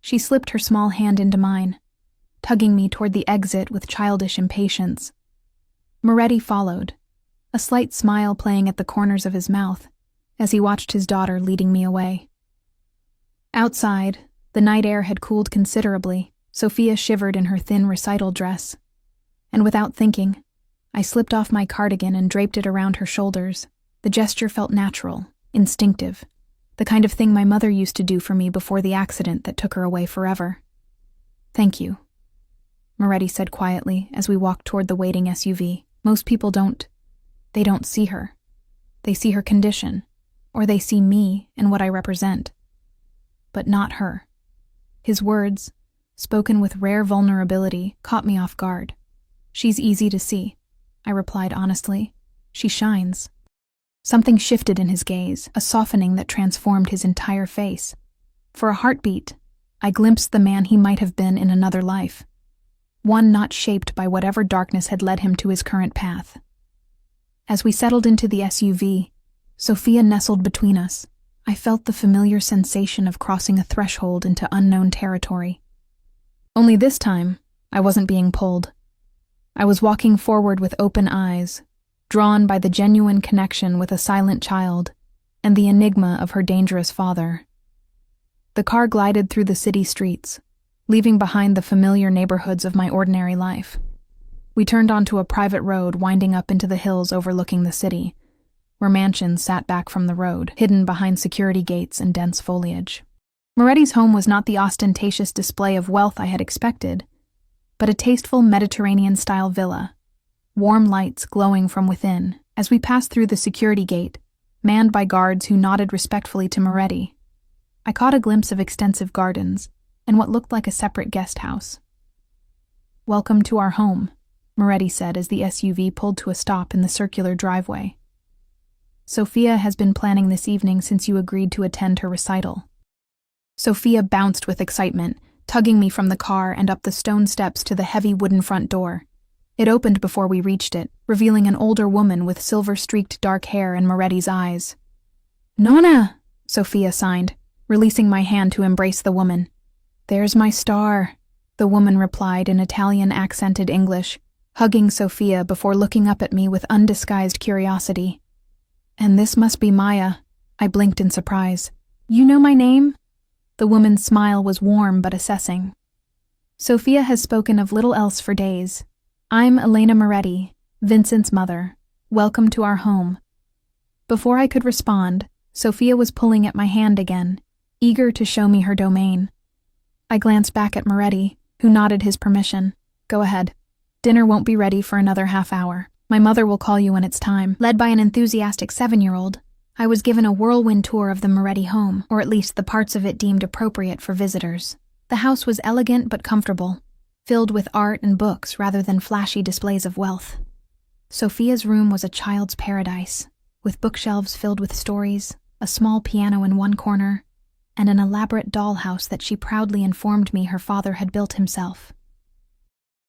She slipped her small hand into mine, tugging me toward the exit with childish impatience. Moretti followed, a slight smile playing at the corners of his mouth as he watched his daughter leading me away. Outside, the night air had cooled considerably. Sophia shivered in her thin recital dress, and without thinking, I slipped off my cardigan and draped it around her shoulders. The gesture felt natural, instinctive, the kind of thing my mother used to do for me before the accident that took her away forever. "Thank you," Moretti said quietly as we walked toward the waiting SUV. "Most people don't see her. They see her condition, or they see me and what I represent. But not her." His words, spoken with rare vulnerability, caught me off guard. "She's easy to see," I replied honestly. "She shines." Something shifted in his gaze, a softening that transformed his entire face. For a heartbeat, I glimpsed the man he might have been in another life, one not shaped by whatever darkness had led him to his current path. As we settled into the SUV, Sophia nestled between us. I felt the familiar sensation of crossing a threshold into unknown territory. Only this time, I wasn't being pulled. I was walking forward with open eyes, drawn by the genuine connection with a silent child and the enigma of her dangerous father. The car glided through the city streets, leaving behind the familiar neighborhoods of my ordinary life. We turned onto a private road winding up into the hills overlooking the city, where mansions sat back from the road, hidden behind security gates and dense foliage. Moretti's home was not the ostentatious display of wealth I had expected, but a tasteful Mediterranean-style villa, warm lights glowing from within. As we passed through the security gate, manned by guards who nodded respectfully to Moretti, I caught a glimpse of extensive gardens and what looked like a separate guest house. "Welcome to our home," Moretti said as the SUV pulled to a stop in the circular driveway. "Sophia has been planning this evening since you agreed to attend her recital." Sophia bounced with excitement, tugging me from the car and up the stone steps to the heavy wooden front door. It opened before we reached it, revealing an older woman with silver-streaked dark hair and Moretti's eyes. "Nonna!" Sophia signed, releasing my hand to embrace the woman. "There's my star," the woman replied in Italian-accented English, hugging Sophia before looking up at me with undisguised curiosity. "And this must be Maya," I blinked in surprise. "You know my name?" The woman's smile was warm but assessing. "Sophia has spoken of little else for days. I'm Elena Moretti, Vincent's mother. Welcome to our home." Before I could respond, Sophia was pulling at my hand again, eager to show me her domain. I glanced back at Moretti, who nodded his permission. "Go ahead. Dinner won't be ready for another half hour. My mother will call you when it's time." Led by an enthusiastic 7-year-old, I was given a whirlwind tour of the Moretti home, or at least the parts of it deemed appropriate for visitors. The house was elegant but comfortable, filled with art and books rather than flashy displays of wealth. Sophia's room was a child's paradise, with bookshelves filled with stories, a small piano in one corner, and an elaborate dollhouse that she proudly informed me her father had built himself.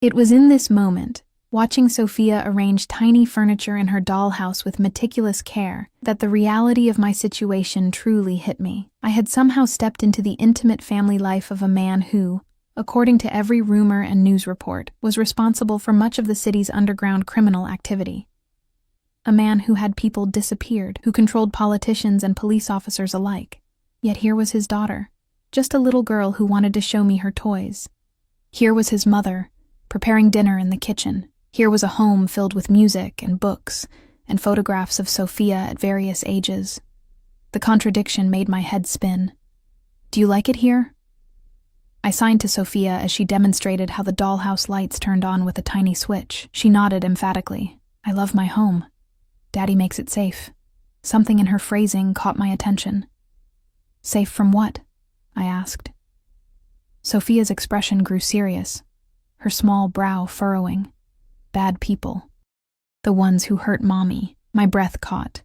It was in this moment, watching Sophia arrange tiny furniture in her dollhouse with meticulous care, that the reality of my situation truly hit me. I had somehow stepped into the intimate family life of a man who, according to every rumor and news report, was responsible for much of the city's underground criminal activity. A man who had people disappeared, who controlled politicians and police officers alike. Yet here was his daughter, just a little girl who wanted to show me her toys. Here was his mother, preparing dinner in the kitchen. Here was a home filled with music and books and photographs of Sophia at various ages. The contradiction made my head spin. "Do you like it here?" I signed to Sophia as she demonstrated how the dollhouse lights turned on with a tiny switch. She nodded emphatically. "I love my home. Daddy makes it safe." Something in her phrasing caught my attention. "Safe from what?" I asked. Sophia's expression grew serious, her small brow furrowing. "Bad people. The ones who hurt Mommy." My breath caught.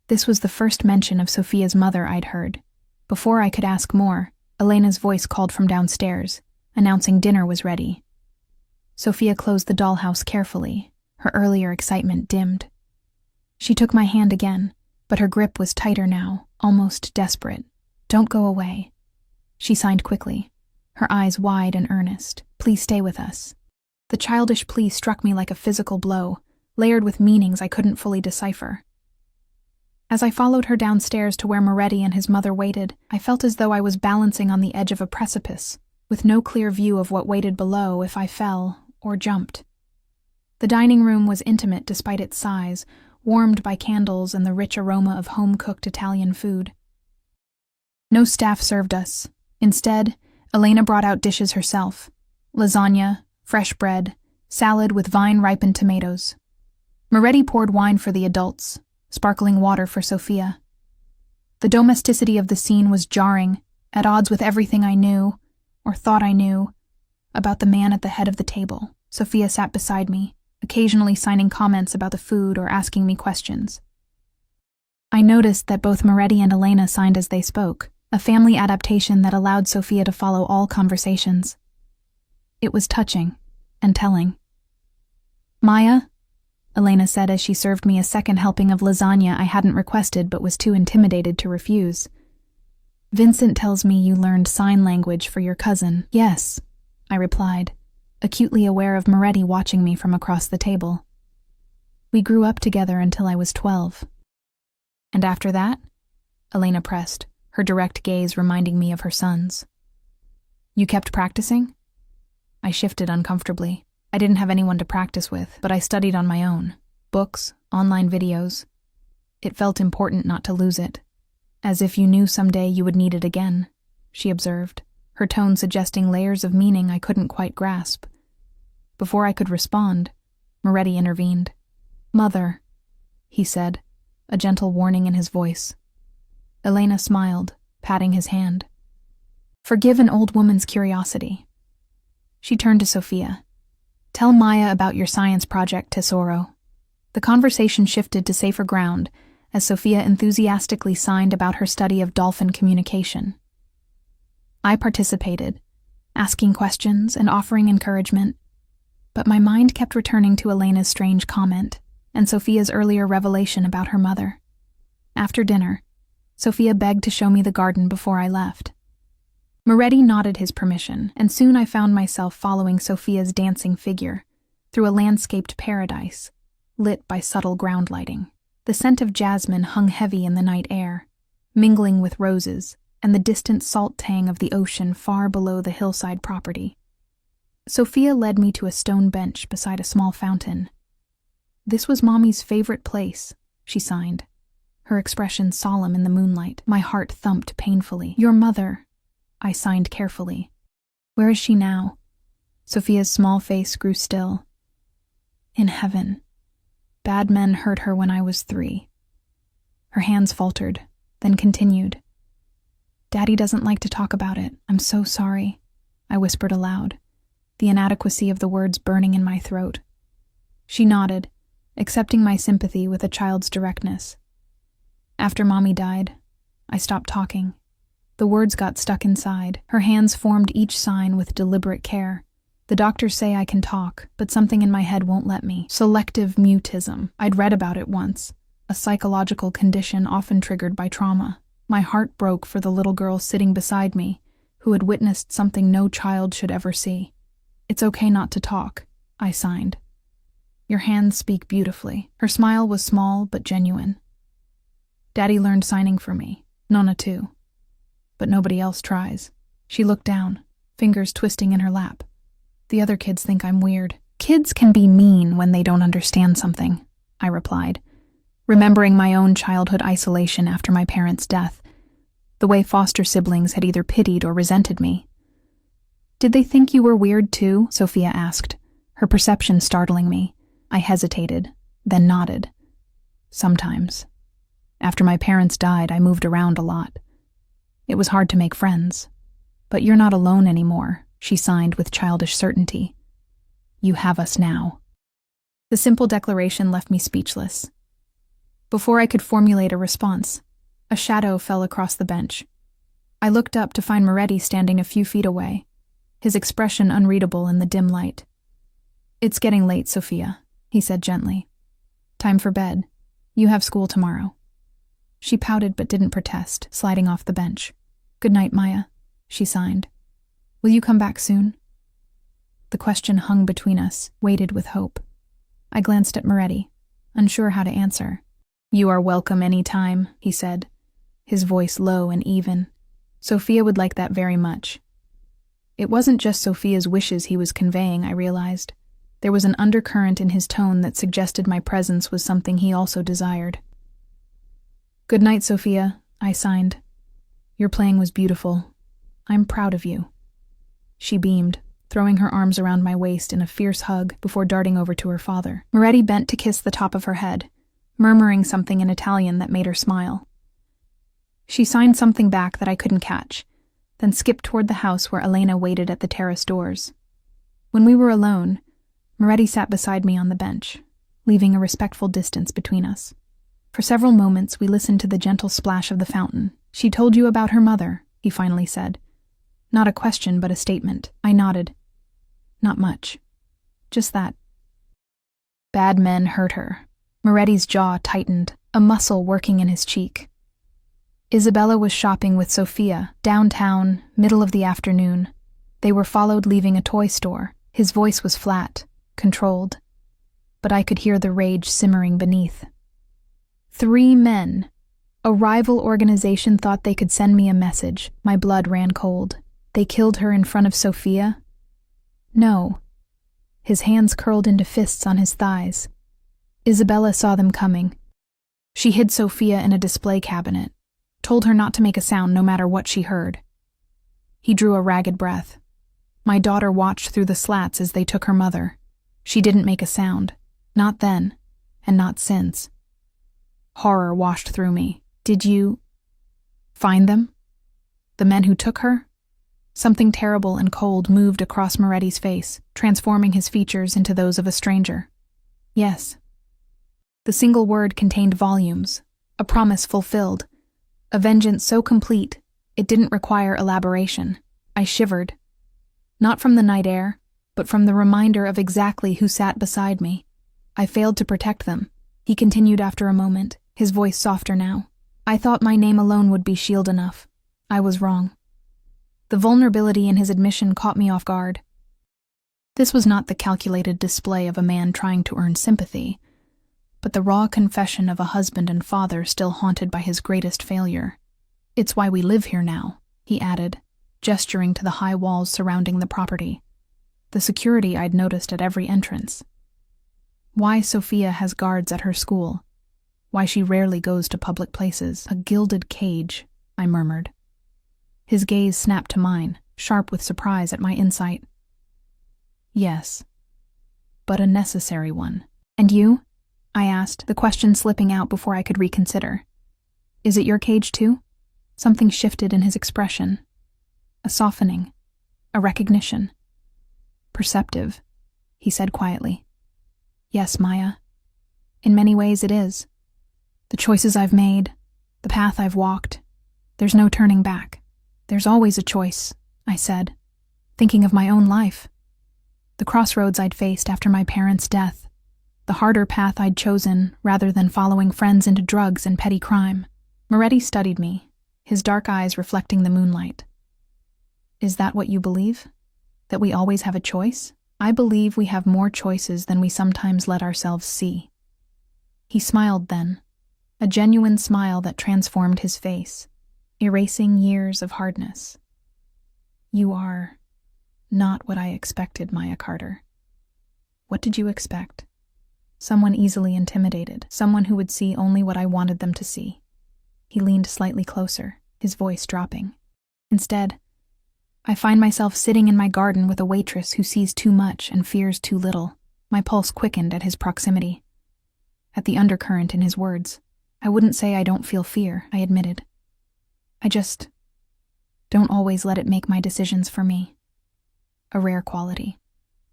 This was the first mention of Sophia's mother I'd heard. Before I could ask more, Elena's voice called from downstairs, announcing dinner was ready. Sophia closed the dollhouse carefully, her earlier excitement dimmed. She took my hand again, but her grip was tighter now, almost desperate. "Don't go away." She signed quickly, her eyes wide and earnest. "Please stay with us." The childish plea struck me like a physical blow, layered with meanings I couldn't fully decipher. As I followed her downstairs to where Moretti and his mother waited, I felt as though I was balancing on the edge of a precipice, with no clear view of what waited below if I fell or jumped. The dining room was intimate despite its size, warmed by candles and the rich aroma of home-cooked Italian food. No staff served us. Instead, Elena brought out dishes herself: lasagna, fresh bread, salad with vine-ripened tomatoes. Moretti poured wine for the adults, sparkling water for Sophia. The domesticity of the scene was jarring, at odds with everything I knew: or thought I knew, about the man at the head of the table. Sofia sat beside me, occasionally signing comments about the food or asking me questions. I noticed that both Moretti and Elena signed as they spoke, a family adaptation that allowed Sofia to follow all conversations. It was touching and telling. "Maya," Elena said as she served me a second helping of lasagna I hadn't requested but was too intimidated to refuse. "Vincent tells me you learned sign language for your cousin." "Yes," I replied, acutely aware of Moretti watching me from across the table. "We grew up together until I was 12. "And after that?" Elena pressed, her direct gaze reminding me of her son's. "You kept practicing?" I shifted uncomfortably. I didn't have anyone to practice with, but I studied on my own. Books, online videos. It felt important not to lose it. "As if you knew someday you would need it again," she observed, her tone suggesting layers of meaning I couldn't quite grasp. Before I could respond, Moretti intervened. "Mother," he said, a gentle warning in his voice. Elena smiled, patting his hand. "Forgive an old woman's curiosity." She turned to Sofia. "Tell Maya about your science project, Tesoro." The conversation shifted to safer ground as Sofia enthusiastically signed about her study of dolphin communication. I participated, asking questions and offering encouragement, but my mind kept returning to Elena's strange comment and Sofia's earlier revelation about her mother. After dinner, Sofia begged to show me the garden before I left. Moretti nodded his permission, and soon I found myself following Sofia's dancing figure through a landscaped paradise, lit by subtle ground lighting. The scent of jasmine hung heavy in the night air, mingling with roses and the distant salt tang of the ocean far below the hillside property. Sofia led me to a stone bench beside a small fountain. "This was Mommy's favorite place," she signed, her expression solemn in the moonlight. My heart thumped painfully. "Your mother," I signed carefully. "Where is she now?" Sofia's small face grew still. "In heaven. Bad men hurt her when I was 3. Her hands faltered, then continued. "Daddy doesn't like to talk about it. I'm so sorry," I whispered aloud, the inadequacy of the words burning in my throat. She nodded, accepting my sympathy with a child's directness. "After Mommy died, I stopped talking. The words got stuck inside. Her hands formed each sign with deliberate care. The doctors say I can talk, but something in my head won't let me. Selective mutism. I'd read about it once, a psychological condition often triggered by trauma. My heart broke for the little girl sitting beside me, who had witnessed something no child should ever see. "It's okay not to talk," I signed. "Your hands speak beautifully." Her smile was small but genuine. "Daddy learned signing for me, Nonna too. But nobody else tries." She looked down, fingers twisting in her lap. "The other kids think I'm weird." "Kids can be mean when they don't understand something," I replied, remembering my own childhood isolation after my parents' death, the way foster siblings had either pitied or resented me. "Did they think you were weird too?" Sofia asked, her perception startling me. I hesitated, then nodded. "Sometimes. After my parents died, I moved around a lot. It was hard to make friends. But you're not alone anymore," she signed with childish certainty. "You have us now." The simple declaration left me speechless. Before I could formulate a response, a shadow fell across the bench. I looked up to find Moretti standing a few feet away, his expression unreadable in the dim light. "It's getting late, Sofia," he said gently. "Time for bed. You have school tomorrow." She pouted but didn't protest, sliding off the bench. "Good night, Maya," she signed. "Will you come back soon?" The question hung between us, weighted with hope. I glanced at Moretti, unsure how to answer. "You are welcome any time," he said, his voice low and even. Sofia would like that very much. It wasn't just Sofia's wishes he was conveying, I realized. There was an undercurrent in his tone that suggested my presence was something he also desired. "Good night, Sofia," I signed. "Your playing was beautiful. I'm proud of you." She beamed, throwing her arms around my waist in a fierce hug before darting over to her father. Moretti bent to kiss the top of her head, murmuring something in Italian that made her smile. She signed something back that I couldn't catch, then skipped toward the house where Elena waited at the terrace doors. When we were alone, Moretti sat beside me on the bench, leaving a respectful distance between us. For several moments, we listened to the gentle splash of the fountain. "She told you about her mother," he finally said. Not a question, but a statement. I nodded. "Not much. Just that. Bad men hurt her." Moretti's jaw tightened, a muscle working in his cheek. Isabella was shopping with Sophia, downtown, middle of the afternoon. They were followed leaving a toy store. His voice was flat, controlled, but I could hear the rage simmering beneath. 3 men. A rival organization thought they could send me a message. My blood ran cold. They killed her in front of Sophia? No. His hands curled into fists on his thighs. Isabella saw them coming. She hid Sophia in a display cabinet, told her not to make a sound no matter what she heard. He drew a ragged breath. My daughter watched through the slats as they took her mother. She didn't make a sound. Not then, and not since. Horror washed through me. "Did you find them? The men who took her?" Something terrible and cold moved across Moretti's face, transforming his features into those of a stranger. "Yes." The single word contained volumes, a promise fulfilled, a vengeance so complete it didn't require elaboration. I shivered. Not from the night air, but from the reminder of exactly who sat beside me. I failed to protect them. He continued after a moment, his voice softer now. "I thought my name alone would be shield enough. I was wrong." The vulnerability in his admission caught me off guard. This was not the calculated display of a man trying to earn sympathy, but the raw confession of a husband and father still haunted by his greatest failure. "It's why we live here now," he added, gesturing to the high walls surrounding the property, the security I'd noticed at every entrance. "Why Sophia has guards at her school. Why she rarely goes to public places. A gilded cage," I murmured. His gaze snapped to mine, sharp with surprise at my insight. "Yes, but a necessary one." "And you?" I asked, the question slipping out before I could reconsider. "Is it your cage too?" Something shifted in his expression. A softening, a recognition. "Perceptive," he said quietly. "Yes, Maya. In many ways it is. The choices I've made, the path I've walked, there's no turning back. There's always a choice," I said, thinking of my own life. The crossroads I'd faced after my parents' death, the harder path I'd chosen rather than following friends into drugs and petty crime. Moretti studied me, his dark eyes reflecting the moonlight. "Is that what you believe? That we always have a choice?" "I believe we have more choices than we sometimes let ourselves see." He smiled then, a genuine smile that transformed his face, erasing years of hardness. "You are not what I expected, Maya Carter." "What did you expect?" "Someone easily intimidated, someone who would see only what I wanted them to see." He leaned slightly closer, his voice dropping. "Instead, I find myself sitting in my garden with a waitress who sees too much and fears too little." My pulse quickened at his proximity, at the undercurrent in his words. "I wouldn't say I don't feel fear," I admitted. "I just don't always let it make my decisions for me." A rare quality.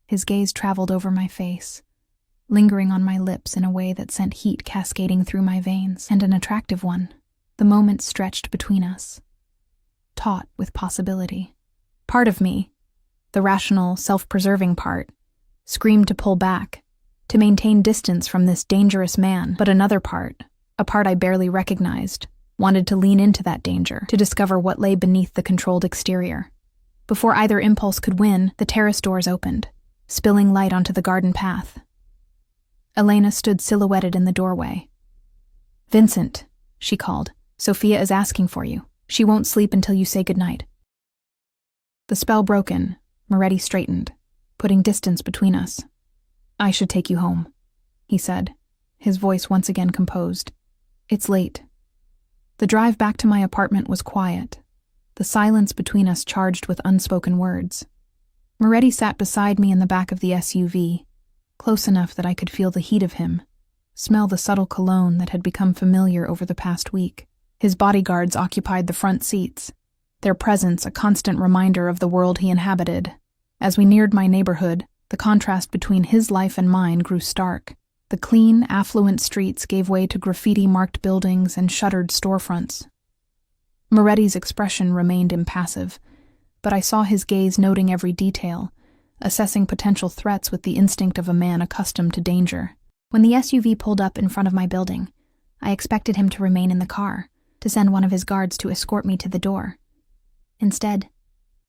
His gaze traveled over my face, lingering on my lips in a way that sent heat cascading through my veins, and an attractive one. The moment stretched between us, taut with possibility. Part of me, the rational, self-preserving part, screamed to pull back, to maintain distance from this dangerous man, but another part, a part I barely recognized, wanted to lean into that danger, to discover what lay beneath the controlled exterior. Before either impulse could win, the terrace doors opened, spilling light onto the garden path. Elena stood silhouetted in the doorway. "Vincent," she called, "Sophia is asking for you. She won't sleep until you say goodnight." The spell broken, Moretti straightened, putting distance between us. "I should take you home," he said, his voice once again composed. "It's late." The drive back to my apartment was quiet, the silence between us charged with unspoken words. Moretti sat beside me in the back of the SUV, close enough that I could feel the heat of him, smell the subtle cologne that had become familiar over the past week. His bodyguards occupied the front seats, their presence a constant reminder of the world he inhabited. As we neared my neighborhood, the contrast between his life and mine grew stark. The clean, affluent streets gave way to graffiti-marked buildings and shuttered storefronts. Moretti's expression remained impassive, but I saw his gaze noting every detail, assessing potential threats with the instinct of a man accustomed to danger. When the SUV pulled up in front of my building, I expected him to remain in the car, to send one of his guards to escort me to the door. Instead,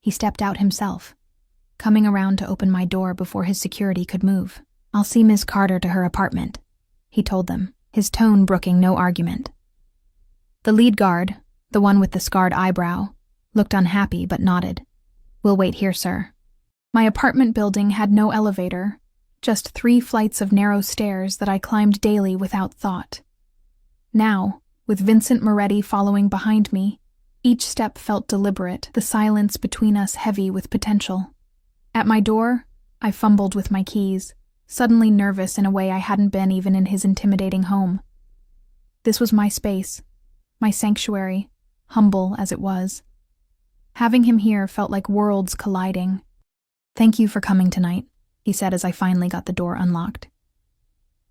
he stepped out himself, coming around to open my door before his security could move. "I'll see Miss Carter to her apartment," he told them, his tone brooking no argument. The lead guard, the one with the scarred eyebrow, looked unhappy but nodded. "We'll wait here, sir." My apartment building had no elevator, just 3 flights of narrow stairs that I climbed daily without thought. Now, with Vincent Moretti following behind me, each step felt deliberate, the silence between us heavy with potential. At my door, I fumbled with my keys, suddenly nervous in a way I hadn't been even in his intimidating home. This was my space, my sanctuary, humble as it was. Having him here felt like worlds colliding. "Thank you for coming tonight," he said as I finally got the door unlocked.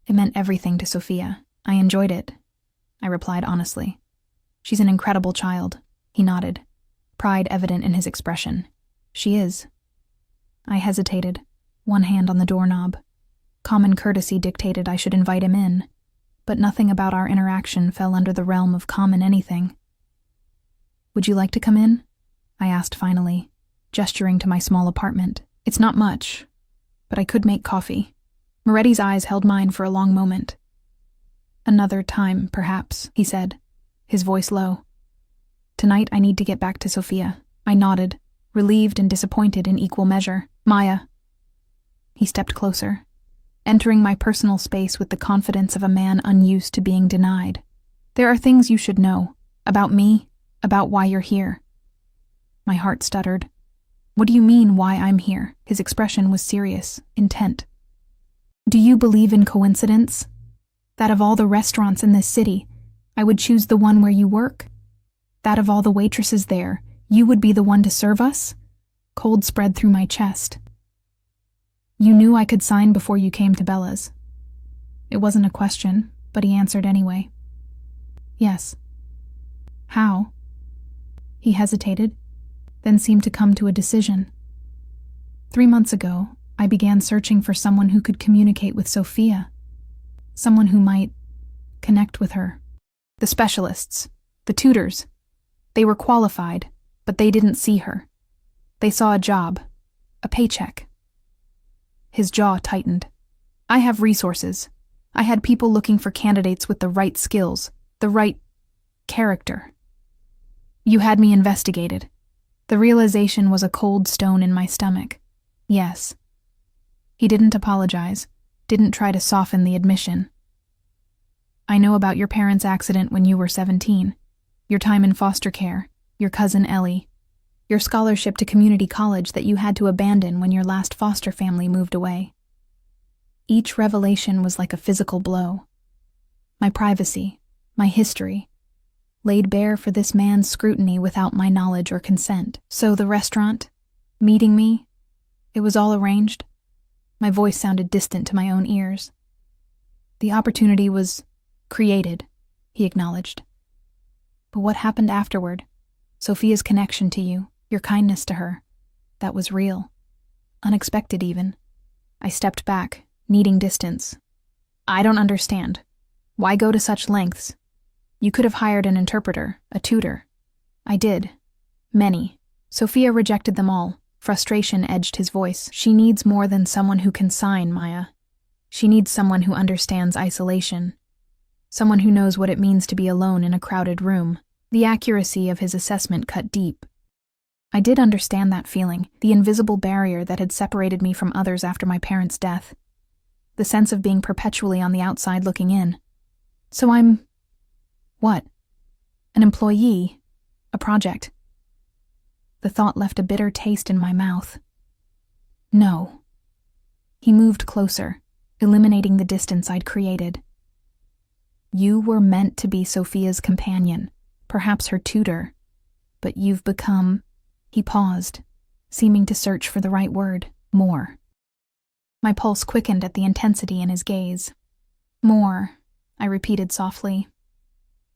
"It meant everything to Sophia. I enjoyed it," I replied honestly. "She's an incredible child," he nodded, pride evident in his expression. "She is." I hesitated, one hand on the doorknob. Common courtesy dictated I should invite him in, but nothing about our interaction fell under the realm of common anything. "Would you like to come in?" I asked finally, gesturing to my small apartment. "It's not much, but I could make coffee." Moretti's eyes held mine for a long moment. "Another time, perhaps," he said, his voice low. "Tonight I need to get back to Sophia." I nodded, relieved and disappointed in equal measure. "Maya." He stepped closer, entering my personal space with the confidence of a man unused to being denied. "There are things you should know, about me, about why you're here." My heart stuttered. "What do you mean, why I'm here?" His expression was serious, intent. "Do you believe in coincidence? That of all the restaurants in this city, I would choose the one where you work? That of all the waitresses there, you would be the one to serve us?" Cold spread through my chest. "You knew I could sign before you came to Bella's." It wasn't a question, but he answered anyway. "Yes." "How?" He hesitated, then seemed to come to a decision. 3 months ago, I began searching for someone who could communicate with Sophia. Someone who might connect with her. The specialists, the tutors, they were qualified, but they didn't see her. They saw a job, a paycheck. His jaw tightened. "I have resources. I had people looking for candidates with the right skills, the right character. You had me investigated." The realization was a cold stone in my stomach. "Yes." He didn't apologize, didn't try to soften the admission. "I know about your parents' accident when you were 17, your time in foster care, your cousin Ellie, your scholarship to community college that you had to abandon when your last foster family moved away." Each revelation was like a physical blow. My privacy, my history, laid bare for this man's scrutiny without my knowledge or consent. "So the restaurant, meeting me, it was all arranged?" My voice sounded distant to my own ears. "The opportunity was created," he acknowledged. "But what happened afterward? Sophia's connection to you, your kindness to her, that was real. Unexpected even." I stepped back, needing distance. "I don't understand. Why go to such lengths? You could have hired an interpreter, a tutor." "I did. Many. Sophia rejected them all." Frustration edged his voice. "She needs more than someone who can sign, Maya. She needs someone who understands isolation. Someone who knows what it means to be alone in a crowded room." The accuracy of his assessment cut deep. I did understand that feeling, the invisible barrier that had separated me from others after my parents' death. The sense of being perpetually on the outside looking in. "So I'm... what? An employee? A project?" The thought left a bitter taste in my mouth. "No." He moved closer, eliminating the distance I'd created. "You were meant to be Sophia's companion, perhaps her tutor. But you've become... He paused, seeming to search for the right word. More. My pulse quickened at the intensity in his gaze. More, I repeated softly.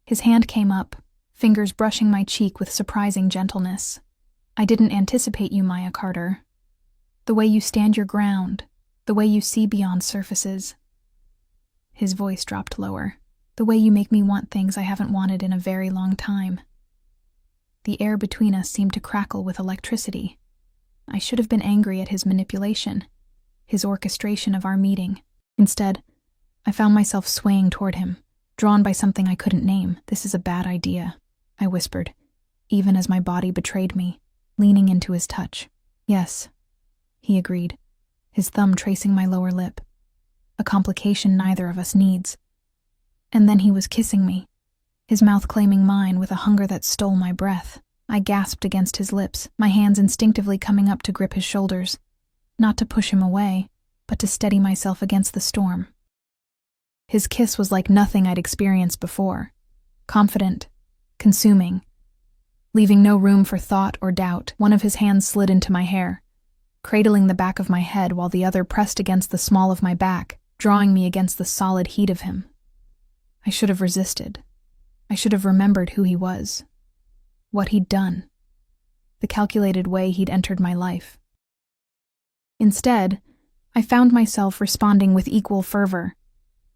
His hand came up, fingers brushing my cheek with surprising gentleness. I didn't anticipate you, Maya Carter. The way you stand your ground, the way you see beyond surfaces. His voice dropped lower. The way you make me want things I haven't wanted in a very long time. The air between us seemed to crackle with electricity. I should have been angry at his manipulation, his orchestration of our meeting. Instead, I found myself swaying toward him, drawn by something I couldn't name. This is a bad idea, I whispered, even as my body betrayed me, leaning into his touch. Yes, he agreed, his thumb tracing my lower lip. A complication neither of us needs. And then he was kissing me, his mouth claiming mine with a hunger that stole my breath. I gasped against his lips, my hands instinctively coming up to grip his shoulders, not to push him away, but to steady myself against the storm. His kiss was like nothing I'd experienced before, confident, consuming. Leaving no room for thought or doubt, one of his hands slid into my hair, cradling the back of my head while the other pressed against the small of my back, drawing me against the solid heat of him. I should have resisted. I should have remembered who he was, what he'd done, the calculated way he'd entered my life. Instead, I found myself responding with equal fervor,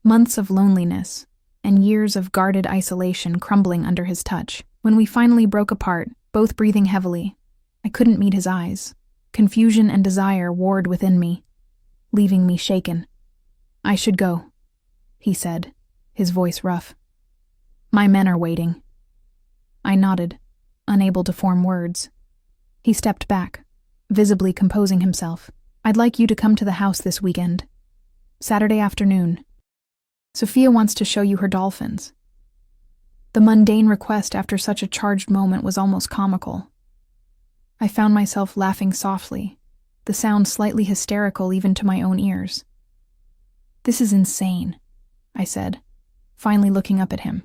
months of loneliness and years of guarded isolation crumbling under his touch. When we finally broke apart, both breathing heavily, I couldn't meet his eyes. Confusion and desire warred within me, leaving me shaken. I should go, he said, his voice rough. My men are waiting. I nodded, unable to form words. He stepped back, visibly composing himself. I'd like you to come to the house this weekend. Saturday afternoon. Sophia wants to show you her dolphins. The mundane request after such a charged moment was almost comical. I found myself laughing softly, the sound slightly hysterical even to my own ears. This is insane, I said, finally looking up at him.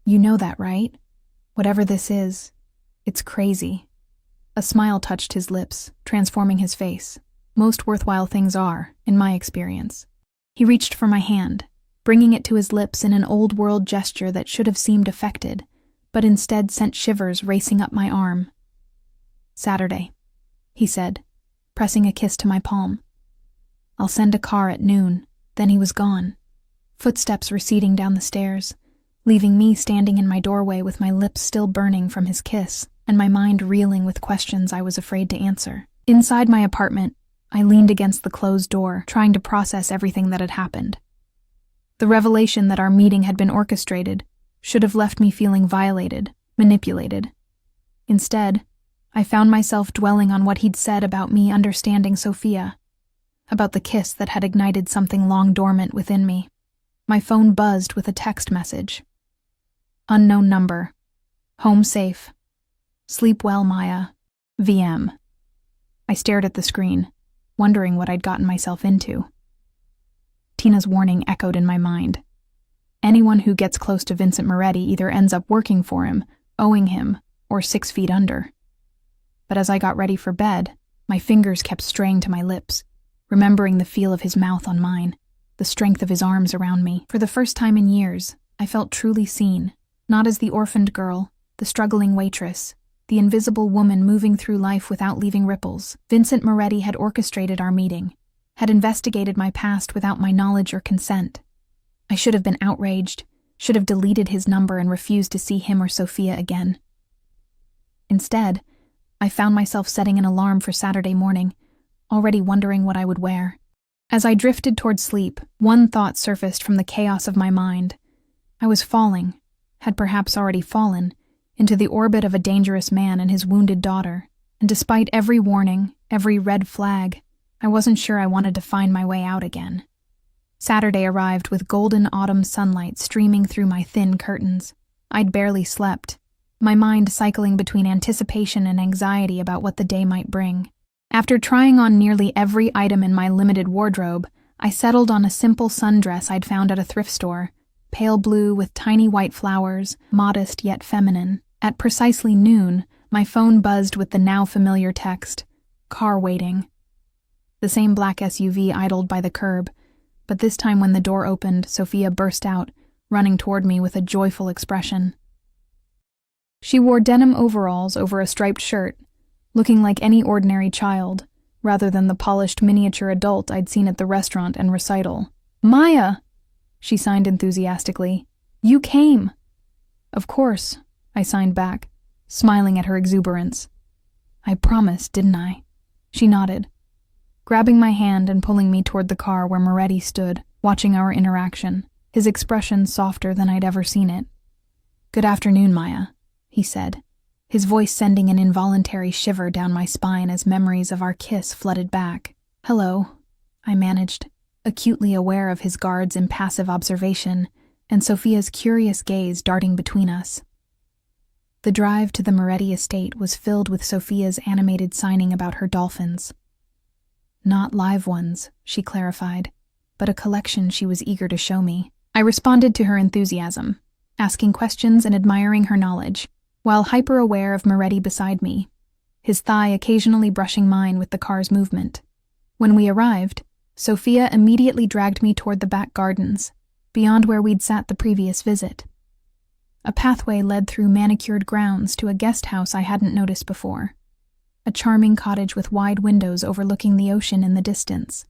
You know that, right? Whatever this is, it's crazy. A smile touched his lips, transforming his face. Most worthwhile things are, in my experience. He reached for my hand, bringing it to his lips in an old-world gesture that should have seemed affected, but instead sent shivers racing up my arm. Saturday, he said, pressing a kiss to my palm. I'll send a car at noon. Then he was gone, footsteps receding down the stairs, leaving me standing in my doorway with my lips still burning from his kiss and my mind reeling with questions I was afraid to answer. Inside my apartment, I leaned against the closed door, trying to process everything that had happened. The revelation that our meeting had been orchestrated should have left me feeling violated, manipulated. Instead, I found myself dwelling on what he'd said about me understanding Sophia, about the kiss that had ignited something long dormant within me. My phone buzzed with a text message. Unknown number. Home safe. Sleep well, Maya. VM. I stared at the screen, wondering what I'd gotten myself into. Tina's warning echoed in my mind. Anyone who gets close to Vincent Moretti either ends up working for him, owing him, or 6 feet under. But as I got ready for bed, my fingers kept straying to my lips, remembering the feel of his mouth on mine, the strength of his arms around me. For the first time in years, I felt truly seen, not as the orphaned girl, the struggling waitress, the invisible woman moving through life without leaving ripples. Vincent Moretti had orchestrated our meeting, had investigated my past without my knowledge or consent. I should have been outraged, should have deleted his number and refused to see him or Sophia again. Instead, I found myself setting an alarm for Saturday morning, already wondering what I would wear. As I drifted toward sleep, one thought surfaced from the chaos of my mind. I was falling, had perhaps already fallen, into the orbit of a dangerous man and his wounded daughter, and despite every warning, every red flag, I wasn't sure I wanted to find my way out again. Saturday arrived with golden autumn sunlight streaming through my thin curtains. I'd barely slept, my mind cycling between anticipation and anxiety about what the day might bring. After trying on nearly every item in my limited wardrobe, I settled on a simple sundress I'd found at a thrift store, pale blue with tiny white flowers, modest yet feminine. At precisely noon, my phone buzzed with the now familiar text, "Car waiting." The same black SUV idled by the curb, but this time when the door opened, Sophia burst out, running toward me with a joyful expression. She wore denim overalls over a striped shirt, looking like any ordinary child, rather than the polished miniature adult I'd seen at the restaurant and recital. "Maya!" she signed enthusiastically. "You came!" "Of course," I signed back, smiling at her exuberance. "I promised, didn't I?" She nodded, grabbing my hand and pulling me toward the car where Moretti stood, watching our interaction, his expression softer than I'd ever seen it. "Good afternoon, Maya," he said, his voice sending an involuntary shiver down my spine as memories of our kiss flooded back. "Hello," I managed, acutely aware of his guard's impassive observation and Sophia's curious gaze darting between us. The drive to the Moretti estate was filled with Sophia's animated signing about her dolphins. Not live ones, she clarified, but a collection she was eager to show me. I responded to her enthusiasm, asking questions and admiring her knowledge, while hyper-aware of Moretti beside me, his thigh occasionally brushing mine with the car's movement. When we arrived, Sophia immediately dragged me toward the back gardens, beyond where we'd sat the previous visit. A pathway led through manicured grounds to a guest house I hadn't noticed before, a charming cottage with wide windows overlooking the ocean in the distance.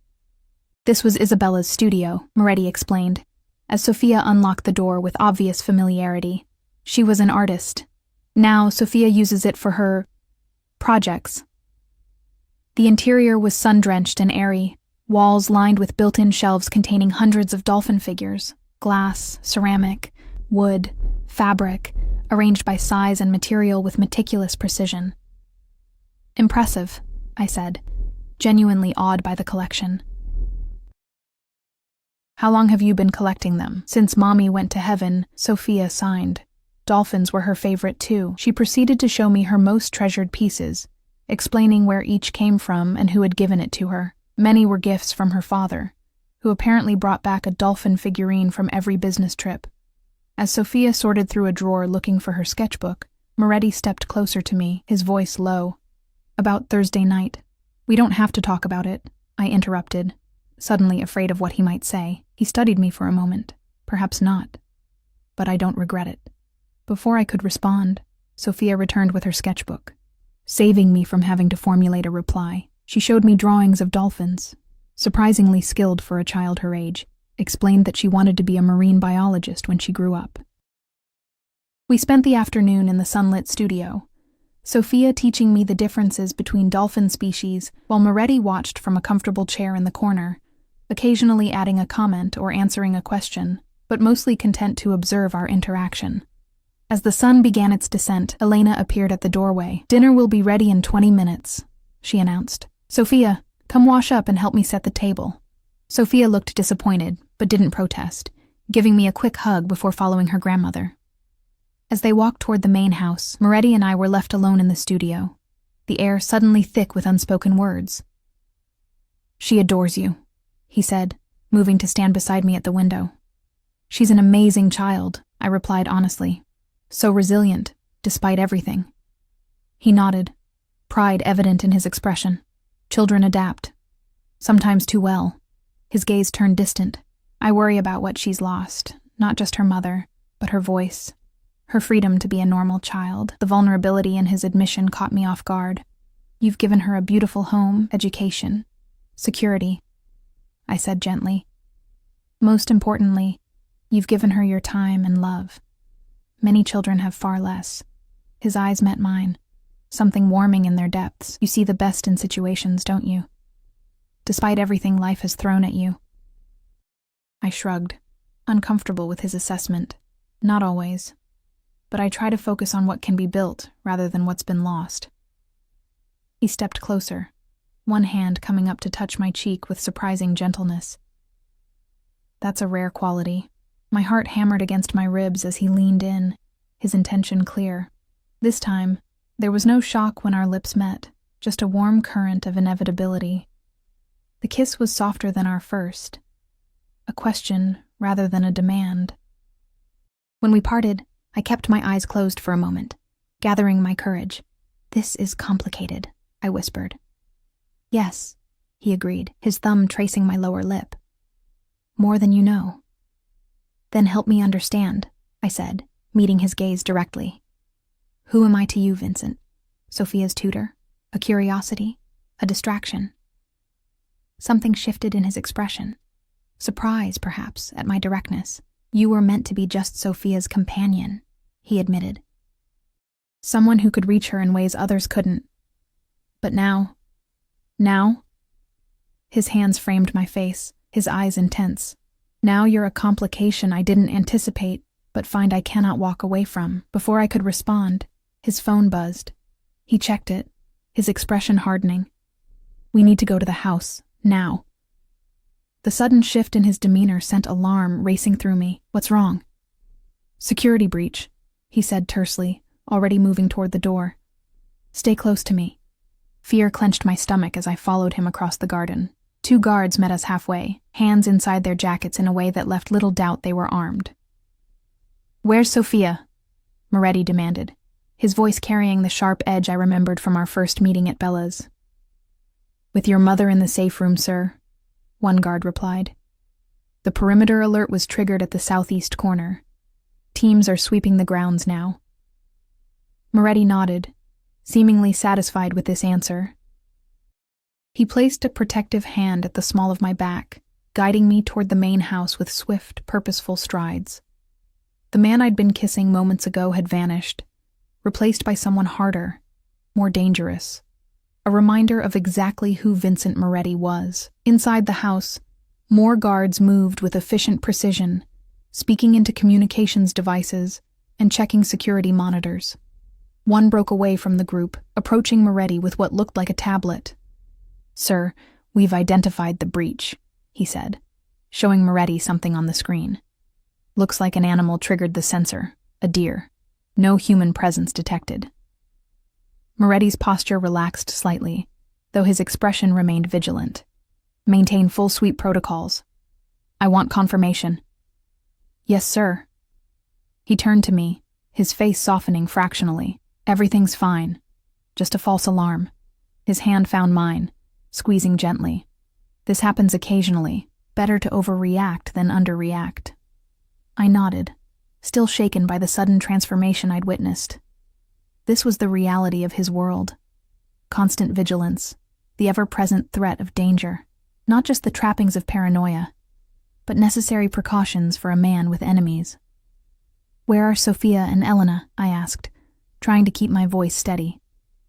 This was Isabella's studio, Moretti explained, as Sophia unlocked the door with obvious familiarity. She was an artist. Now, Sophia uses it for her projects. The interior was sun-drenched and airy, walls lined with built-in shelves containing hundreds of dolphin figures, glass, ceramic, wood, fabric, arranged by size and material with meticulous precision. "Impressive," I said, genuinely awed by the collection. "How long have you been collecting them?" "Since Mommy went to heaven," Sophia signed. Dolphins were her favorite too. She proceeded to show me her most treasured pieces, explaining where each came from and who had given it to her. Many were gifts from her father, who apparently brought back a dolphin figurine from every business trip. As Sophia sorted through a drawer looking for her sketchbook, Moretti stepped closer to me, his voice low. "About Thursday night." "We don't have to talk about it," I interrupted, suddenly afraid of what he might say. He studied me for a moment. "Perhaps not. But I don't regret it." Before I could respond, Sophia returned with her sketchbook, saving me from having to formulate a reply. She showed me drawings of dolphins, surprisingly skilled for a child her age, explained that she wanted to be a marine biologist when she grew up. We spent the afternoon in the sunlit studio, Sophia teaching me the differences between dolphin species while Moretti watched from a comfortable chair in the corner, occasionally adding a comment or answering a question, but mostly content to observe our interaction. As the sun began its descent, Elena appeared at the doorway. "Dinner will be ready in 20 minutes, she announced. "Sophia, come wash up and help me set the table." Sophia looked disappointed, but didn't protest, giving me a quick hug before following her grandmother. As they walked toward the main house, Moretti and I were left alone in the studio, the air suddenly thick with unspoken words. "She adores you," he said, moving to stand beside me at the window. "She's an amazing child," I replied honestly. "So resilient, despite everything." He nodded, pride evident in his expression. "Children adapt. Sometimes too well." His gaze turned distant. "I worry about what she's lost, not just her mother, but her voice, her freedom to be a normal child." The vulnerability in his admission caught me off guard. "You've given her a beautiful home, education, security," I said gently. "Most importantly, you've given her your time and love. Many children have far less." His eyes met mine, something warming in their depths. "You see the best in situations, don't you? Despite everything life has thrown at you." I shrugged, uncomfortable with his assessment. "Not always. But I try to focus on what can be built rather than what's been lost." He stepped closer, one hand coming up to touch my cheek with surprising gentleness. "That's a rare quality." My heart hammered against my ribs as he leaned in, his intention clear. This time, there was no shock when our lips met, just a warm current of inevitability. The kiss was softer than our first, a question rather than a demand. When we parted, I kept my eyes closed for a moment, gathering my courage. "This is complicated," I whispered. "Yes," he agreed, his thumb tracing my lower lip. "More than you know." "Then help me understand," I said, meeting his gaze directly. "Who am I to you, Vincent? Sophia's tutor? A curiosity? A distraction?" Something shifted in his expression. Surprise, perhaps, at my directness. "You were meant to be just Sophia's companion," he admitted. "Someone who could reach her in ways others couldn't. But now? His hands framed my face, his eyes intense. "Now you're a complication I didn't anticipate, but find I cannot walk away from." Before I could respond, his phone buzzed. He checked it, his expression hardening. "We need to go to the house, now." The sudden shift in his demeanor sent alarm racing through me. "What's wrong?" "Security breach," he said tersely, already moving toward the door. "Stay close to me." Fear clenched my stomach as I followed him across the garden. 2 guards met us halfway, hands inside their jackets in a way that left little doubt they were armed. "Where's Sophia?" Moretti demanded, his voice carrying the sharp edge I remembered from our first meeting at Bella's. "With your mother in the safe room, sir," one guard replied. "The perimeter alert was triggered at the southeast corner. Teams are sweeping the grounds now." Moretti nodded, seemingly satisfied with this answer. He placed a protective hand at the small of my back, guiding me toward the main house with swift, purposeful strides. The man I'd been kissing moments ago had vanished, replaced by someone harder, more dangerous. A reminder of exactly who Vincent Moretti was. Inside the house, more guards moved with efficient precision, speaking into communications devices and checking security monitors. One broke away from the group, approaching Moretti with what looked like a tablet. "Sir, we've identified the breach," he said, showing Moretti something on the screen. "Looks like an animal triggered the sensor, a deer. No human presence detected." Moretti's posture relaxed slightly, though his expression remained vigilant. "Maintain full sweep protocols. I want confirmation." "Yes, sir." He turned to me, his face softening fractionally. "Everything's fine. Just a false alarm." His hand found mine, squeezing gently. "This happens occasionally. Better to overreact than underreact." I nodded, still shaken by the sudden transformation I'd witnessed. This was the reality of his world. Constant vigilance, the ever-present threat of danger, not just the trappings of paranoia, but necessary precautions for a man with enemies. "Where are Sophia and Elena?" I asked, trying to keep my voice steady.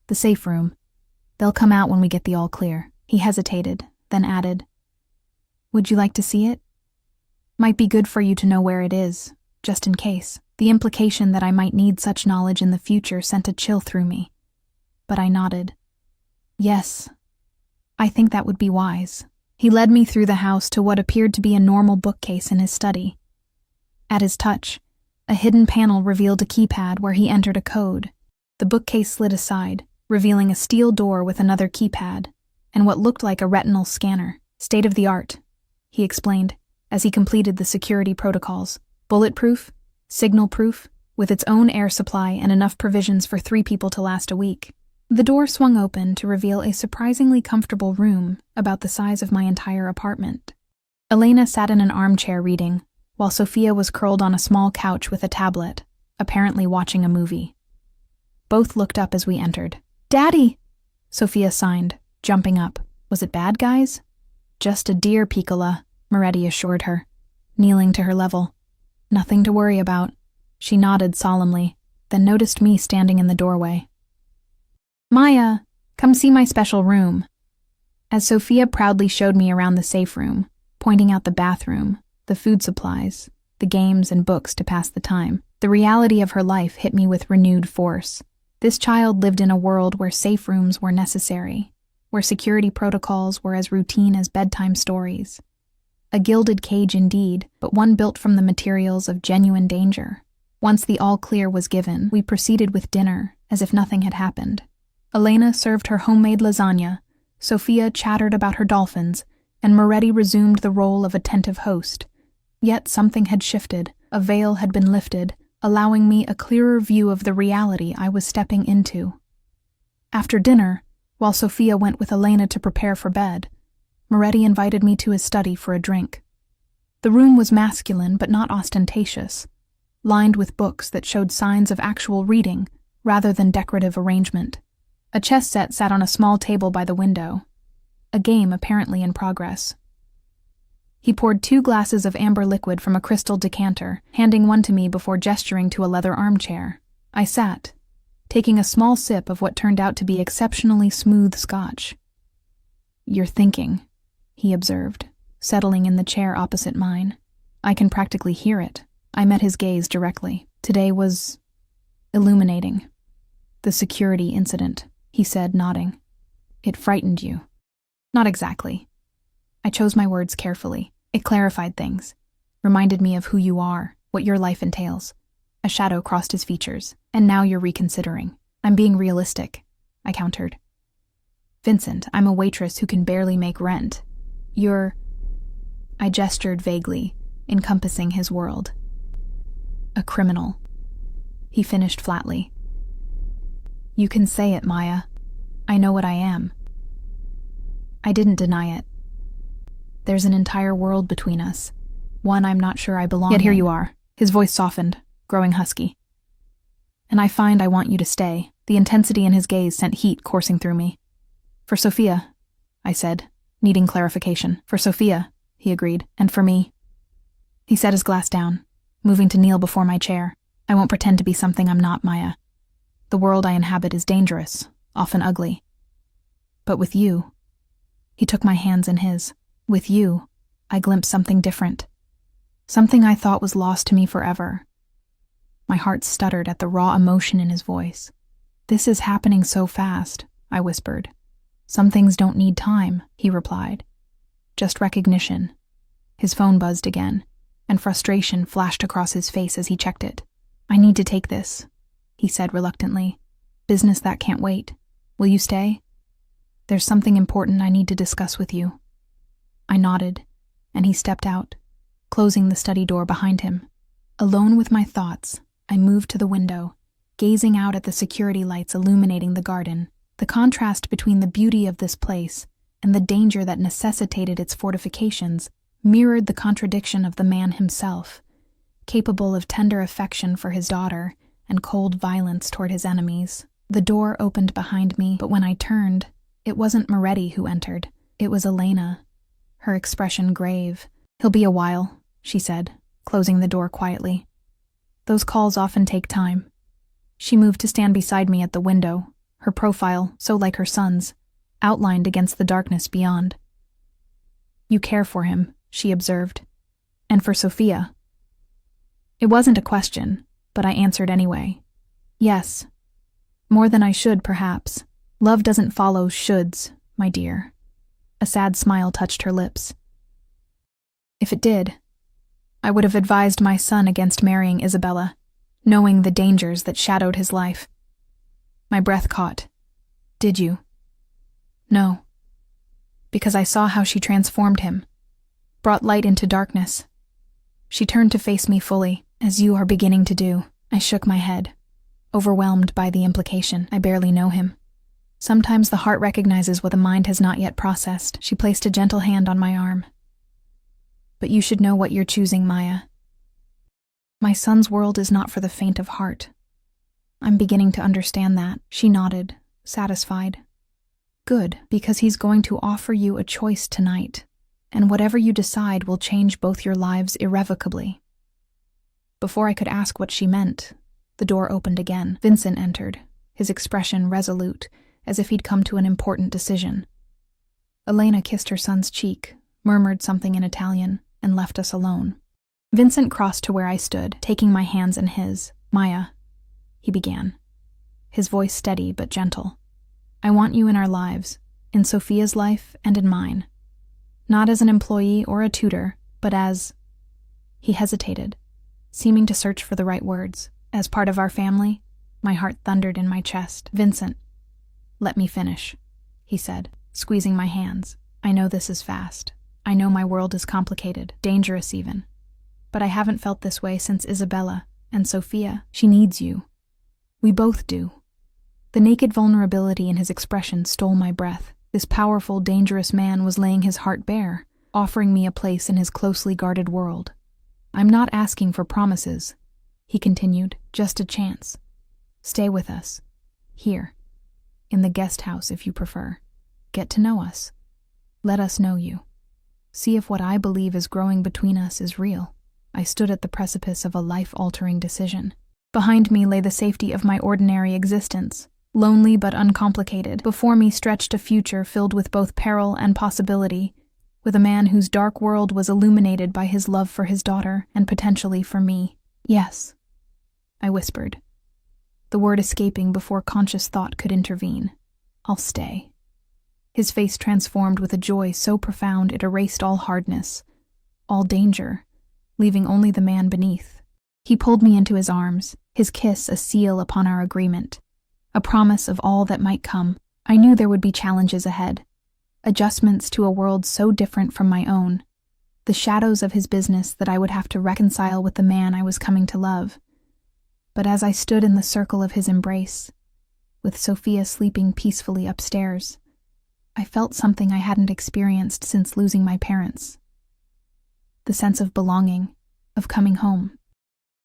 "The safe room. They'll come out when we get the all clear." He hesitated, then added, "Would you like to see it? Might be good for you to know where it is, just in case." The implication that I might need such knowledge in the future sent a chill through me. But I nodded. "Yes, I think that would be wise." He led me through the house to what appeared to be a normal bookcase in his study. At his touch, a hidden panel revealed a keypad where he entered a code. The bookcase slid aside, revealing a steel door with another keypad, and what looked like a retinal scanner. "State of the art," he explained, as he completed the security protocols. "Bulletproof, signal-proof, with its own air supply and enough provisions for 3 people to last a week." The door swung open to reveal a surprisingly comfortable room about the size of my entire apartment. Elena sat in an armchair reading, while Sophia was curled on a small couch with a tablet, apparently watching a movie. Both looked up as we entered. "Daddy!" Sophia signed, jumping up. "Was it bad, guys?" "Just a deer, Piccola," Moretti assured her, kneeling to her level. "Nothing to worry about." She nodded solemnly, then noticed me standing in the doorway. "Maya, come see my special room." As Sophia proudly showed me around the safe room, pointing out the bathroom, the food supplies, the games and books to pass the time, the reality of her life hit me with renewed force. This child lived in a world where safe rooms were necessary, where security protocols were as routine as bedtime stories. A gilded cage indeed, but one built from the materials of genuine danger. Once the all-clear was given, we proceeded with dinner, as if nothing had happened. Elena served her homemade lasagna, Sophia chattered about her dolphins, and Moretti resumed the role of attentive host. Yet something had shifted, a veil had been lifted, allowing me a clearer view of the reality I was stepping into. After dinner, while Sophia went with Elena to prepare for bed, Moretti invited me to his study for a drink. The room was masculine but not ostentatious, lined with books that showed signs of actual reading rather than decorative arrangement. A chess set sat on a small table by the window, a game apparently in progress. He poured 2 glasses of amber liquid from a crystal decanter, handing one to me before gesturing to a leather armchair. I sat, taking a small sip of what turned out to be exceptionally smooth scotch. "You're thinking," he observed, settling in the chair opposite mine. "I can practically hear it." I met his gaze directly. "Today was illuminating. The security incident," he said, nodding. "It frightened you." "Not exactly." I chose my words carefully. It clarified things, reminded me of who you are, what your life entails. A shadow crossed his features. "And now you're reconsidering." "I'm being realistic," I countered. "Vincent, I'm a waitress who can barely make rent. You're—" I gestured vaguely, encompassing his world. "A criminal," he finished flatly. "You can say it, Maya. I know what I am." I didn't deny it. There's an entire world between us, one I'm not sure I belong in. Yet here you are. His voice softened, growing husky. "And I find I want you to stay." The intensity in his gaze sent heat coursing through me. "For Sophia," I said, needing clarification. "For Sophia," he agreed, "and for me." He set his glass down, moving to kneel before my chair. "I won't pretend to be something I'm not, Maya. The world I inhabit is dangerous, often ugly. But with you," he took my hands in his, "with you, I glimpsed something different. Something I thought was lost to me forever." My heart stuttered at the raw emotion in his voice. "This is happening so fast," I whispered. "Some things don't need time," he replied. "Just recognition." His phone buzzed again, and frustration flashed across his face as he checked it. "I need to take this," he said reluctantly. "Business that can't wait. Will you stay? There's something important I need to discuss with you." I nodded, and he stepped out, closing the study door behind him. Alone with my thoughts, I moved to the window, gazing out at the security lights illuminating the garden. The contrast between the beauty of this place and the danger that necessitated its fortifications mirrored the contradiction of the man himself, capable of tender affection for his daughter and cold violence toward his enemies. The door opened behind me, but when I turned, it wasn't Moretti who entered. It was Elena, her expression grave. "He'll be a while," she said, closing the door quietly. "Those calls often take time." She moved to stand beside me at the window, her profile, so like her son's, outlined against the darkness beyond. "You care for him," she observed. "And for Sophia." It wasn't a question, but I answered anyway. "Yes. More than I should, perhaps. Love doesn't follow shoulds, my dear." A sad smile touched her lips. "If it did, I would have advised my son against marrying Isabella, knowing the dangers that shadowed his life." My breath caught. "Did you?" "No. Because I saw how she transformed him, brought light into darkness." She turned to face me fully. "As you are beginning to do." I shook my head, overwhelmed by the implication. "I barely know him. Sometimes the heart recognizes what the mind has not yet processed." She placed a gentle hand on my arm. "But you should know what you're choosing, Maya. My son's world is not for the faint of heart. I'm beginning to understand that." She nodded, satisfied. "Good, because he's going to offer you a choice tonight, and whatever you decide will change both your lives irrevocably." Before I could ask what she meant, the door opened again. Vincent entered, his expression resolute, as if he'd come to an important decision. Elena kissed her son's cheek, murmured something in Italian, and left us alone. Vincent crossed to where I stood, taking my hands in his. "Maya," he began, his voice steady but gentle. "I want you in our lives, in Sophia's life and in mine. Not as an employee or a tutor, but as—" He hesitated, seeming to search for the right words. "As part of our family." My heart thundered in my chest. "Vincent, let me finish," he said, squeezing my hands. "I know this is fast. I know my world is complicated, dangerous even. But I haven't felt this way since Isabella. And Sophia, she needs you. We both do." The naked vulnerability in his expression stole my breath. This powerful, dangerous man was laying his heart bare, offering me a place in his closely guarded world. "I'm not asking for promises," he continued, "just a chance. Stay with us. Here. In the guest house, if you prefer. Get to know us. Let us know you. See if what I believe is growing between us is real." I stood at the precipice of a life-altering decision. Behind me lay the safety of my ordinary existence, lonely but uncomplicated. Before me stretched a future filled with both peril and possibility, with a man whose dark world was illuminated by his love for his daughter and potentially for me. "Yes," I whispered, the word escaping before conscious thought could intervene. "I'll stay." His face transformed with a joy so profound it erased all hardness, all danger, leaving only the man beneath. He pulled me into his arms, his kiss a seal upon our agreement, a promise of all that might come. I knew there would be challenges ahead, adjustments to a world so different from my own, the shadows of his business that I would have to reconcile with the man I was coming to love. But as I stood in the circle of his embrace, with Sophia sleeping peacefully upstairs, I felt something I hadn't experienced since losing my parents. The sense of belonging, of coming home.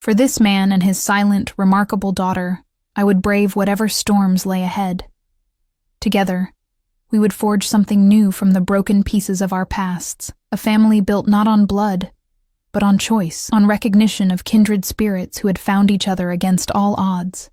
For this man and his silent, remarkable daughter, I would brave whatever storms lay ahead. Together, we would forge something new from the broken pieces of our pasts, a family built not on blood, but on choice, on recognition of kindred spirits who had found each other against all odds.